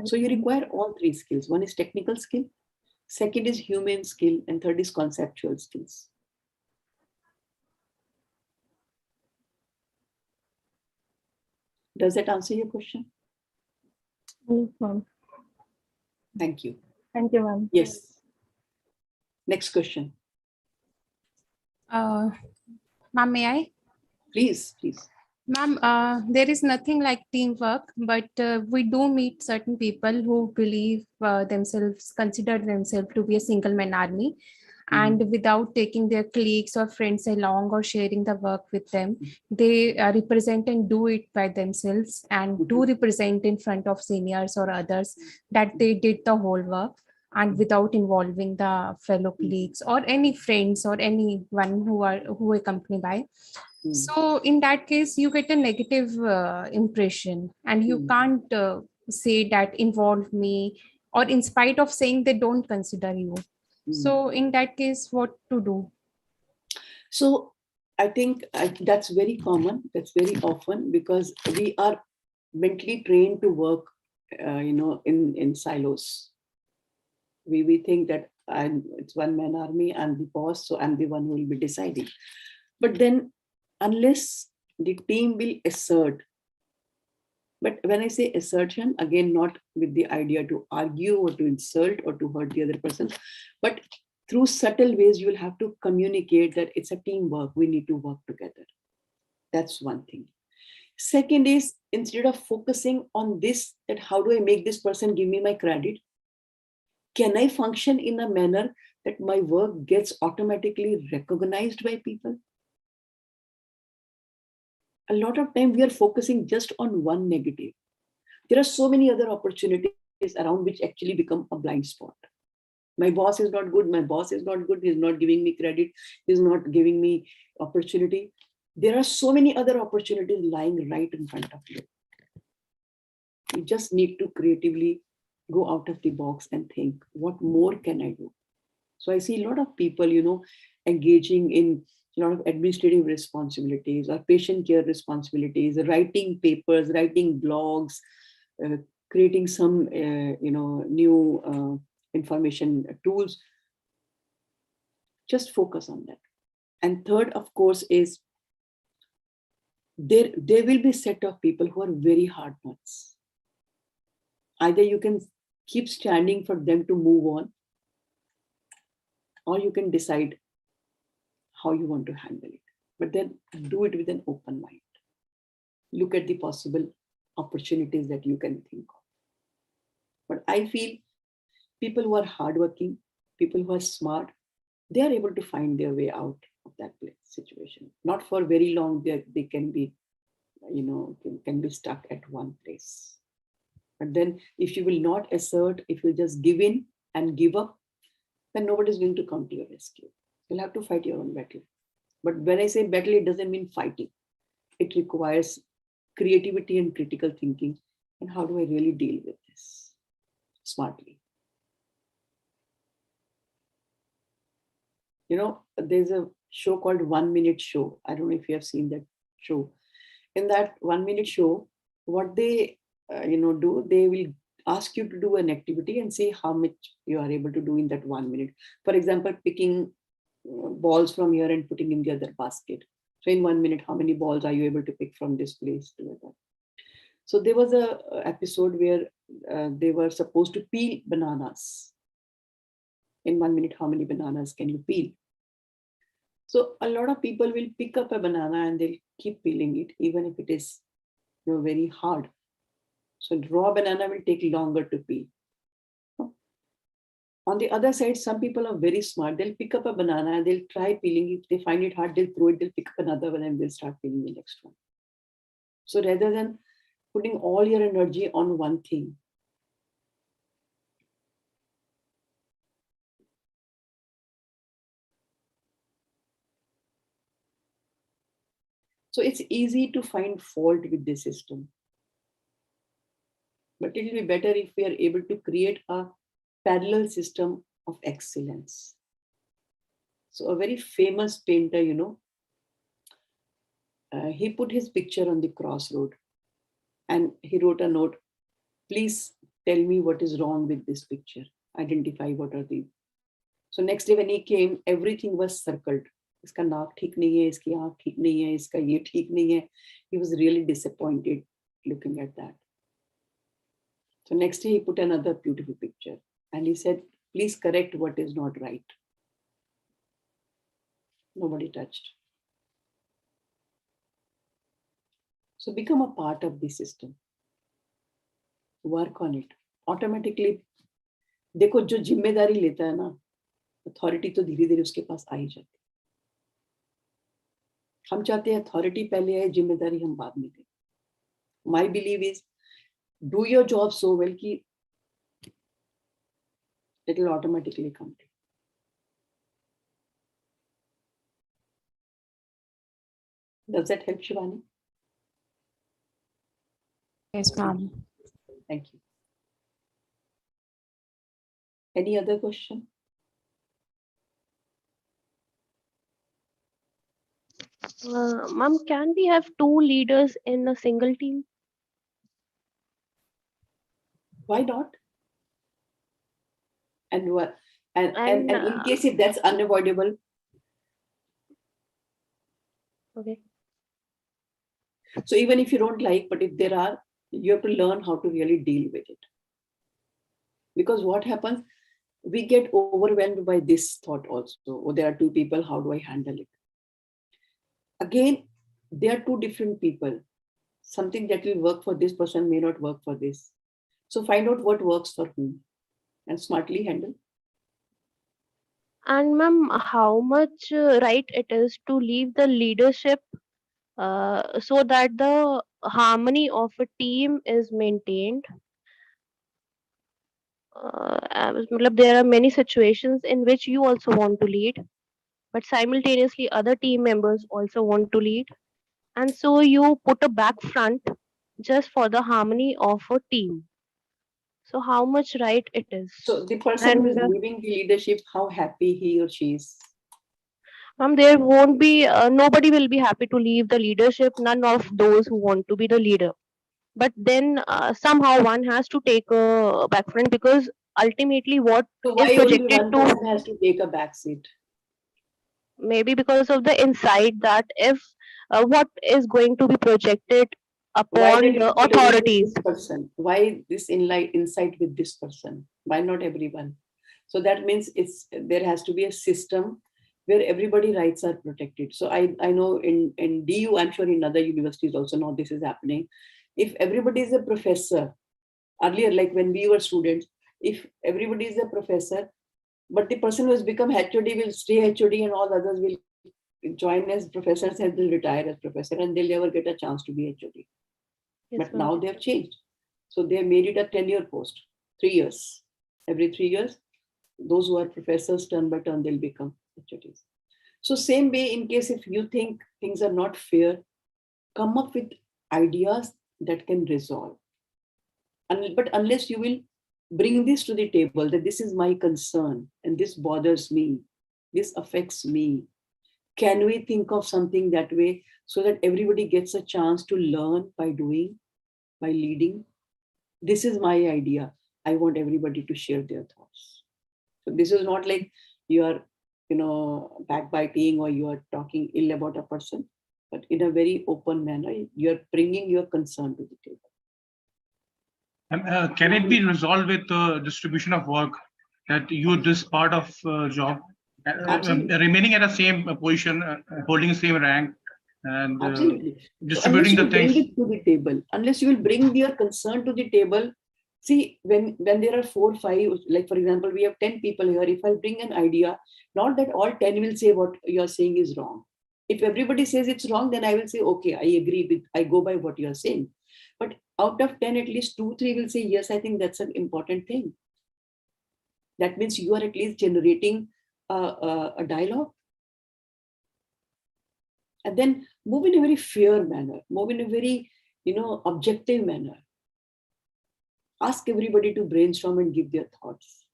So you require all three skills. One is technical skill, second is human skill, and third is conceptual skills. Does that answer your question? Yes, ma'am. Thank you. Thank you, ma'am. Yes. Next question. Ma'am, may I? Please, please. Ma'am, there is nothing like teamwork, but we do meet certain people who believe consider themselves to be a single man army. And without taking their colleagues or friends along or sharing the work with them, they represent and do it by themselves and do represent in front of seniors or others that they did the whole work, and without involving the fellow colleagues or any friends or anyone who accompany by. So in that case, you get a negative impression, and you can't say that involve me, or in spite of saying they don't consider you. So in that case, what to do? So I think that's very common. That's very often because we are mentally trained to work, in silos. We think that it's one man army, I'm the boss, so I'm the one who will be deciding. But then, unless the team will assert, but when I say assertion, again, not with the idea to argue or to insult or to hurt the other person, but through subtle ways, you will have to communicate that it's a teamwork. We need to work together. That's one thing. Second is, instead of focusing on this, that how do I make this person give me my credit? Can I function in a manner that my work gets automatically recognized by people? A lot of time we are focusing just on one negative. There are so many other opportunities around which actually become a blind spot. My boss is not good. My boss is not good. He's not giving me credit. He's not giving me opportunity. There are so many other opportunities lying right in front of you. You just need to creatively go out of the box and think, what more can I do? So I see a lot of people, engaging in a lot of administrative responsibilities or patient care responsibilities, writing papers, writing blogs, creating some, new information tools. Just focus on that. And third, of course, is there will be a set of people who are very hard nuts. Either you can keep standing for them to move on, or you can decide how you want to handle it. But then do it with an open mind. Look at the possible opportunities that you can think of. But I feel people who are hardworking, people who are smart, they are able to find their way out of that situation. Not for very long, they can be, can be stuck at one place. But then if you will not assert, if you just give in and give up, then nobody is going to come to your rescue. You'll have to fight your own battle. But when I say battle, it doesn't mean fighting. It requires creativity and critical thinking. And how do I really deal with this smartly? There's a show called 1 Minute Show. I don't know if you have seen that show. In that 1 minute show, what they do, they will ask you to do an activity and say how much you are able to do in that 1 minute. For example, picking balls from here and putting in the other basket. So in 1 minute, how many balls are you able to pick from this place to that? So there was a episode where they were supposed to peel bananas. In 1 minute, how many bananas can you peel? So a lot of people will pick up a banana and they'll keep peeling it, even if it is very hard. So raw banana will take longer to peel. On the other side, some people are very smart. They'll pick up a banana and they'll try peeling it. If they find it hard, they'll throw it, they'll pick up another one and they'll start peeling the next one. So rather than putting all your energy on one thing, so it's easy to find fault with the system. But it will be better if we are able to create a parallel system of excellence. So a very famous painter, he put his picture on the crossroad and he wrote a note, please tell me what is wrong with this picture. Identify what are the. So next day when he came, everything was circled. इसका नाक ठीक नहीं है, इसकी आँख ठीक नहीं है, इसका ये ठीक नहीं है. He was really disappointed looking at that. So next day he put another beautiful picture and he said, please correct what is not right. Nobody touched. So become a part of the system. Work on it. Automatically, देखो जो जिम्मेदारी लेता है ना, authority तो धीरे धीरे उसके पास आ ही जाती है. हम चाहते हैं अथॉरिटी पहले आए, जिम्मेदारी हम बाद में दें. My belief is do your job so well कि it will automatically come to you. Does that help, Shivani? Yes, ma'am. Thank you. Any other question? Ma'am, can we have two leaders in a single team? Why not? And what? And And, in case if that's unavoidable, okay. so even if you don't like, but if there are, you have to learn how to really deal with it. Because what happens, we get overwhelmed by this thought also. Oh, there are two people, how do I handle it? Again, they are two different people. Something that will work for this person may not work for this. So find out what works for whom and smartly handle. And ma'am, how much right it is to leave the leadership so that the harmony of a team is maintained? मतलब there are many situations in which you also want to lead, but simultaneously other team members also want to lead. And so you put a back front just for the harmony of a team. So how much right it is? So the person who is And leaving the leadership, how happy he or she is. there won't be nobody will be happy to leave the leadership. None of those who want to be the leader. But then somehow one has to take a back front because ultimately what So is why only projected one to, person has to take a back seat? maybe because of the insight that if what is going to be projected Why upon did the it fit only with authorities. this person? Why this insight with this person? Why not everyone? So that means there has to be a system where everybody rights are protected. So I know in DU, I'm sure in other universities also now this is happening. If everybody is a professor, earlier like when we were students, if everybody is a professor, but the person who has become HOD will stay HOD and all others will join as professors and they'll retire as professor and they'll never get a chance to be HOD. Yes, But ma'am. now they have changed. So they have made it a 10-year post, 3 years. Every 3 years, those who are professors turn by turn, they'll become HODs. So same way, in case if you think things are not fair, come up with ideas that can resolve. But unless you will bring this to the table, that this is my concern and this bothers me, this affects me, can we think of something that way so that everybody gets a chance to learn by doing, by leading? This is my idea. I want everybody to share their thoughts. So this is not like you are, backbiting or you are talking ill about a person, but in a very open manner, you're bringing your concern to the table. And can it be resolved with distribution of work, that you this part of job Absolutely. remaining at the same position, holding the same rank, and Absolutely. So distributing unless the you bring things. it to the table, unless you will bring your concern to the table, see, when there are 4, 5, like for example, we have 10 people here. If I bring an idea, not that all 10 will say what you're saying is wrong. If everybody says it's wrong, then I will say, okay, I agree with, I go by what you're saying. But out of 10, at least 2, 3 will say, yes, I think that's an important thing. That means you are at least generating a dialogue. And then move in a very fair manner, move in a very, objective manner. Ask everybody to brainstorm and give their thoughts.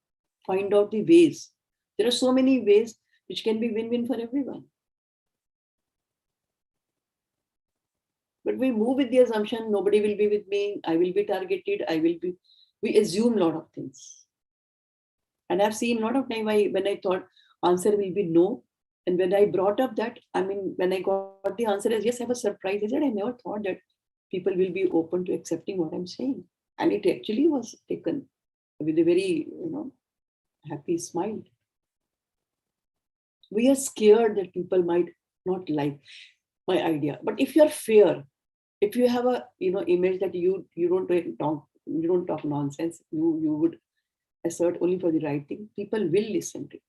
Find out the ways. There are so many ways which can be win-win for everyone. But we move with the assumption nobody will be with me, I will be targeted, we assume a lot of things. And I've seen a lot of time when I thought answer will be no. And when I brought up that, when I got the answer as yes, I was surprised. I said, I never thought that people will be open to accepting what I'm saying. And it actually was taken with a very, happy smile. We are scared that people might not like my idea. But if you're fair, if you have a image that you don't talk nonsense, you would assert only for the right thing, people will listen to you.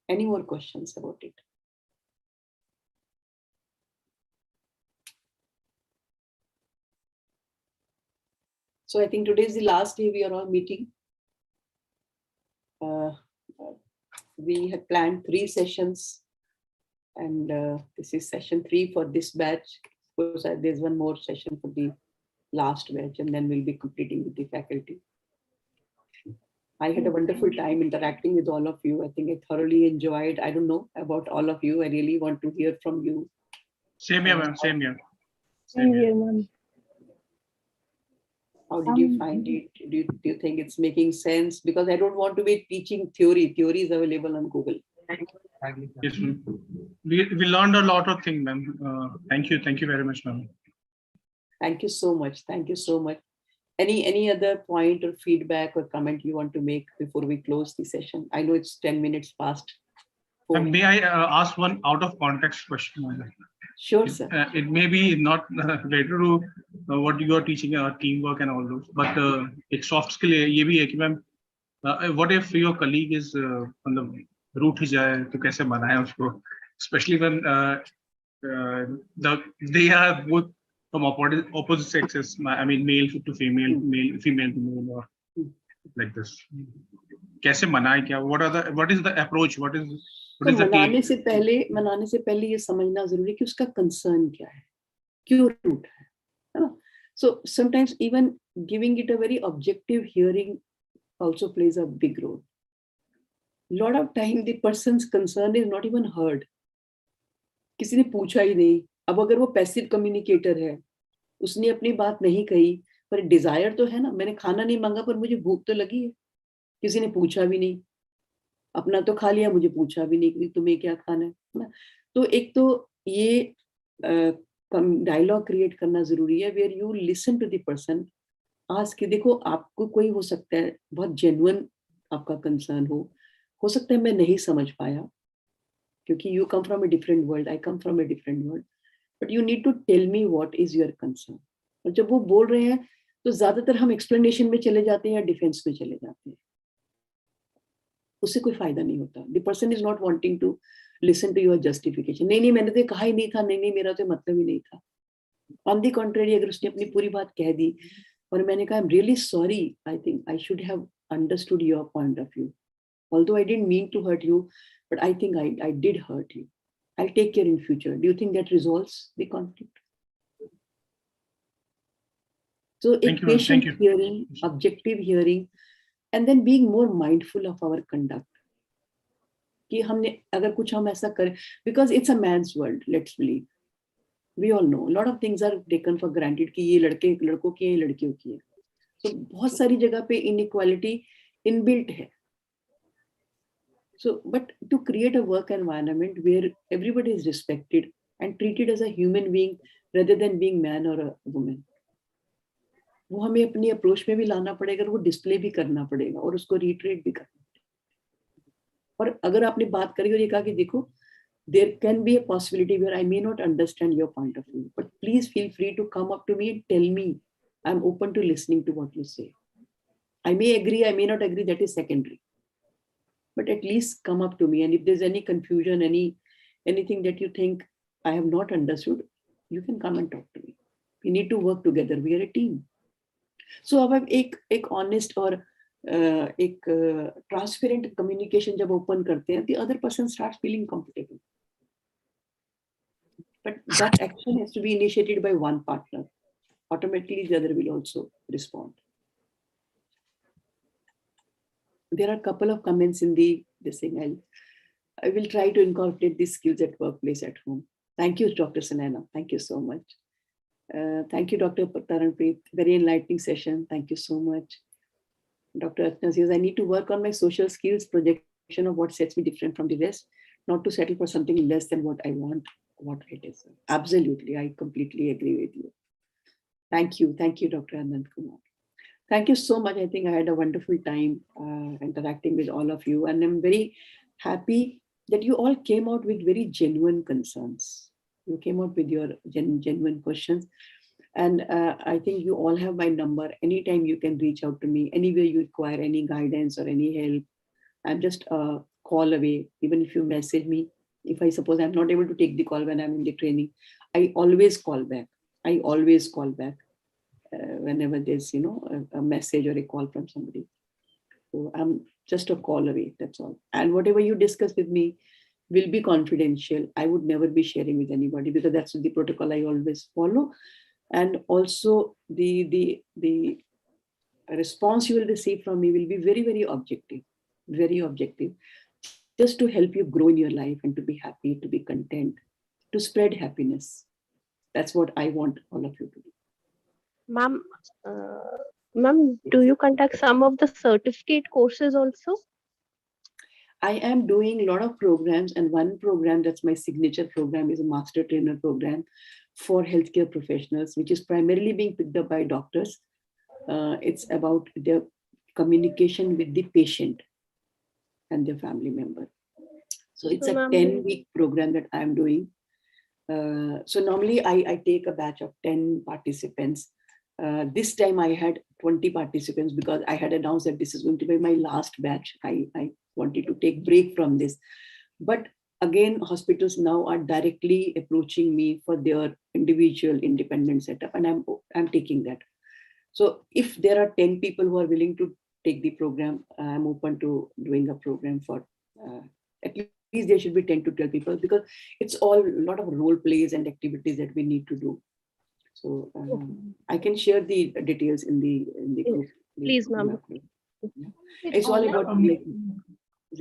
Any more questions about it? So I think today is the last day we are all meeting. We had planned 3 sessions, and this is session 3 for this batch. Of course, there's one more session for the last batch, and then we'll be completing with the faculty. I had a wonderful time interacting with all of you. I think I thoroughly enjoyed. I don't know about all of you. I really want to hear from you. Same here, ma'am. Same here. Same here, ma'am. How did you find it? Do you think it's making sense? Because I don't want to be teaching theory. Theory is available on Google. Yes, we learned a lot of things, ma'am. Thank you very much, ma'am. Thank you so much. Thank you so much. Any other point or feedback or comment you want to make before we close the session? I know it's 10 minutes past. May I ask one out of context question? Sure, sir. It may be not related to what you are teaching, teamwork and all those, but it's soft skill. ये भी है कि ma'am, what if your colleague is मतलब रूठ जाए तो कैसे मनाएं उसको? Especially when they are both from opposite sexes. I mean, male to female, female to male, or like this. कैसे मनाएं क्या? What is the approach? What is तो मनाने से पहले ये समझना जरूरी है कि उसका कंसर्न क्या है, क्यों रूठ है ना? So sometimes even giving it a very objective hearing also plays a big role. Lot of time the person's concern is not even heard. किसी ने पूछा ही नहीं. अब अगर वो पैसिव कम्युनिकेटर है, उसने अपनी बात नहीं कही, पर डिजायर तो है ना, मैंने खाना नहीं मांगा पर मुझे भूख तो लगी है, किसी ने पूछा भी नहीं, अपना तो खा लिया, मुझे पूछा भी नहीं कि तुम्हें क्या खाना है ना. तो एक तो ये डायलॉग क्रिएट करना जरूरी है, where you listen to the person. आज के देखो, आपको कोई हो सकता है बहुत जेन्युइन आपका कंसर्न हो सकता है मैं नहीं समझ पाया, क्योंकि you come from a different world, I come from a different world, but you need to tell me what is your concern. और जब वो बोल रहे हैं तो ज्यादातर हम एक्सप्लेनेशन में चले जाते हैं या डिफेंस में चले जाते हैं, उससे कोई फायदा नहीं होता. The person is not wanting to listen to your justification. नहीं मैंने तो कहा ही नहीं था, नहीं मेरा तो मतलब ही नहीं था. ऑन द कॉन्ट्रेरी, अगर उसने अपनी पूरी बात कह दी और मैंने कहा I am really sorry, I think I should have understood your point of view, although I didn't mean to hurt you, but I think I did hurt you. I'll take care in future. Do you think that resolves the conflict? So a patient hearing, objective hearing, and then being more mindful of our conduct. कि हमने अगर कुछ हम ऐसा करें, because it's a man's world, let's believe. We all know a lot of things are taken for granted कि ये लड़कों की है, ये लड़कियों की है. So बहुत सारी जगह पे inequality inbuilt है. So, but to create a work environment where everybody is respected and treated as a human being rather than being man or a woman, वो हमें अपनी अप्रोच में भी लाना पड़ेगा, वो डिस्प्ले भी करना पड़ेगा और उसको रिट्रेट भी करना पड़ेगा। और अगर आपने बात करी और ये कहा कि देखो there can be a possibility where I may not understand your point of view, but please feel free to come up to me and tell me. I'm open to listening to what you say. I may agree, I may not agree, that is secondary. But at least come up to me, and if there's any confusion, anything that you think I have not understood, you can come and talk to me. We need to work together. We are a team. So अब हम एक honest और एक transparent communication जब open करते हैं, the other person starts feeling comfortable. But that action has to be initiated by one partner. Automatically, the other will also respond. There are a couple of comments in this thing. I will try to incorporate these skills at workplace, at home. Thank you, Dr. Sanana. Thank you so much. Thank you, Dr. Taranpreet. Very enlightening session. Thank you so much. Dr. Archana says, I need to work on my social skills, projection of what sets me different from the rest, not to settle for something less than what I want, what I deserve. Absolutely, I completely agree with you. Thank you, Dr. Anand Kumar. Thank you so much. I think I had a wonderful time interacting with all of you, and I'm very happy that you all came out with very genuine concerns. You came out with your genuine questions. And I think you all have my number. Anytime you can reach out to me, anywhere you require any guidance or any help. I'm just a call away. Even if you message me, if I suppose I'm not able to take the call when I'm in the training, I always call back. I always call back whenever there's, a message or a call from somebody. So I'm just a call away, that's all. And whatever you discuss with me will be confidential. I would never be sharing with anybody because that's the protocol I always follow. And also the response you will receive from me will be very, very objective, just to help you grow in your life and to be happy, to be content, to spread happiness. That's what I want all of you to do. Ma'am, do you conduct some of the certificate courses also? I am doing a lot of programs, and one program that's my signature program is a master trainer program for healthcare professionals, which is primarily being picked up by doctors. It's about their communication with the patient and their family member. So it's a 10-week program that I'm doing. So normally I take a batch of 10 participants. This time I had 20 participants because I had announced that this is going to be my last batch. I wanted to take break from this. But again, hospitals now are directly approaching me for their individual independent setup, and I'm taking that. So if there are 10 people who are willing to take the program, I'm open to doing a program for at least there should be 10 to 12 people, because it's all a lot of role plays and activities that we need to do. So I can share the details in the group. Please, ma'am. It's all about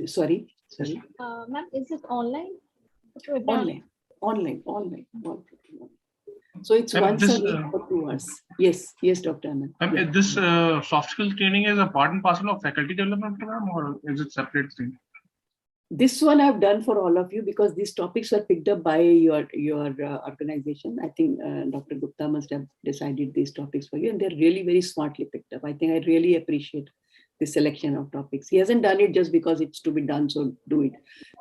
sorry. Ma'am, is it online? Online. So it's once a week for 2 hours. Yes, Dr. Anand. This soft skill training is a part and parcel of faculty development program, or is it separate thing? This one I've done for all of you because these topics were picked up by your organization. I think Dr. Gupta must have decided these topics for you, and they're really very smartly picked up. I think I really appreciate the selection of topics. He hasn't done it just because it's to be done, so do it.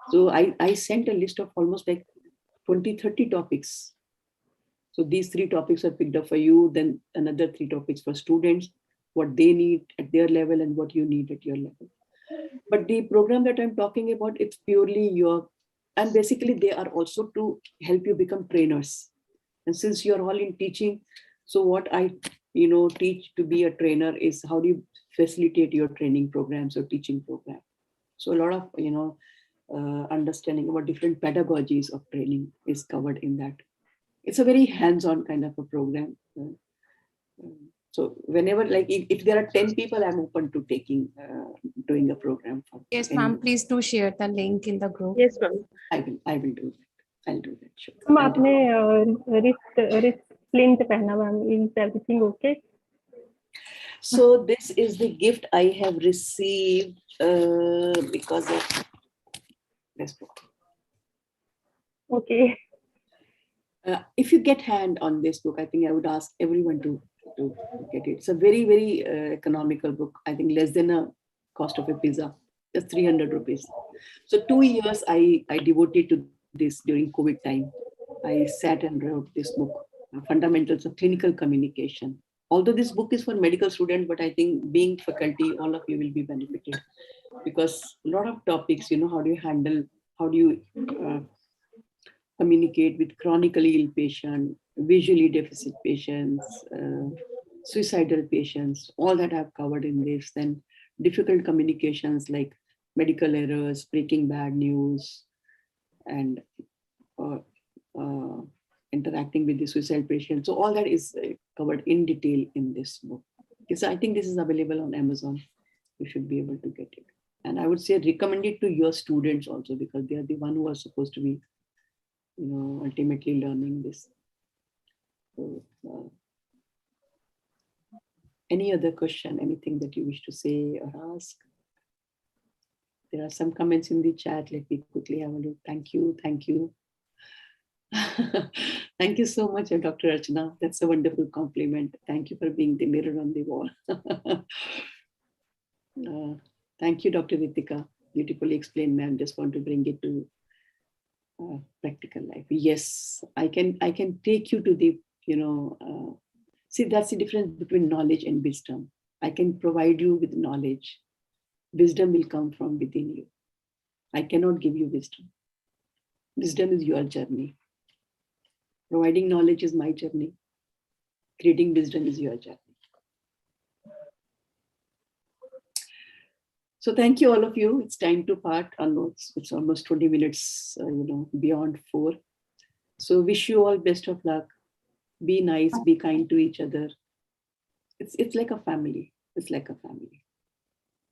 So I sent a list of almost like 20-30 topics. So these 3 topics are picked up for you, then another 3 topics for students, what they need at their level and what you need at your level. But the program that I'm talking about, it's purely and basically they are also to help you become trainers. And since you're all in teaching, so what I teach to be a trainer is how do you facilitate your training programs or teaching program. So a lot of understanding about different pedagogies of training is covered in that. It's a very hands-on kind of a program. So whenever, like if there are 10 people, I'm open to doing a program. Yes, ma'am. Please do share the link in the group. Yes, ma'am. I will do that. I'll do that. Sure. Ma'am, आपने wrist splint पहना, ma'am. Is everything okay? So this is the gift I have received because of this book. Okay. If you get hand on this book, I think I would ask everyone to to get it. It's a very, very economical book. I think less than a cost of a pizza, just 300 rupees. So 2 years I devoted to this during COVID time. I sat and wrote this book, Fundamentals of Clinical Communication. Although this book is for medical students, but I think being faculty, all of you will be benefited, because a lot of topics, how do you handle, how do you communicate with chronically ill patients, visually deficit patients, suicidal patients, all that I've covered in this. Then difficult communications like medical errors, breaking bad news, and interacting with the suicide patient. So all that is covered in detail in this book. So I think this is available on Amazon. You should be able to get it. And I would say recommend it to your students also, because they are the one who are supposed to be, ultimately learning this. So, any other question, anything that you wish to say or ask? There are some comments in the chat. Let me quickly have a look. Thank you. Thank you. Thank you so much, Dr. Archana. That's a wonderful compliment. Thank you for being the mirror on the wall. Thank you, Dr. Ritika. Beautifully explained, ma'am. Just want to bring it to practical life. Yes, I can take you to the, see, that's the difference between knowledge and wisdom. I can provide you with knowledge. Wisdom will come from within you. I cannot give you wisdom. Wisdom is your journey. Providing knowledge is my journey. Creating wisdom is your journey. So thank you, all of you. It's time to part. It's almost 20 minutes, beyond 4. So wish you all best of luck. Be nice, be kind to each other. It's like a family. It's like a family.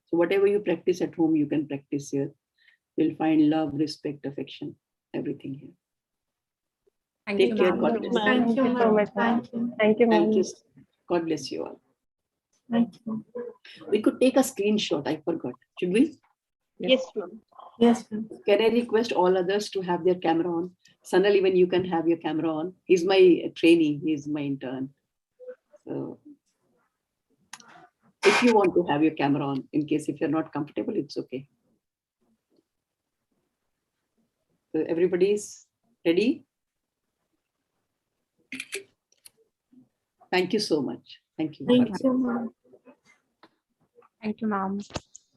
So whatever you practice at home, you can practice here. You'll find love, respect, affection, everything here. Take care. God bless. Thank you so much. Thank you. Thank you. God bless you all. Thank you. We could take a screenshot. I forgot. Should we? Yes, ma'am. Yes, ma'am. Can I request all others to have their camera on? Sanal, even you can have your camera on. He's my trainee. He's my intern. So if you want to have your camera on, in case if you're not comfortable, it's okay. So everybody's ready? Thank you so much. Thank you. Thank you, ma'am. Thank you, ma'am.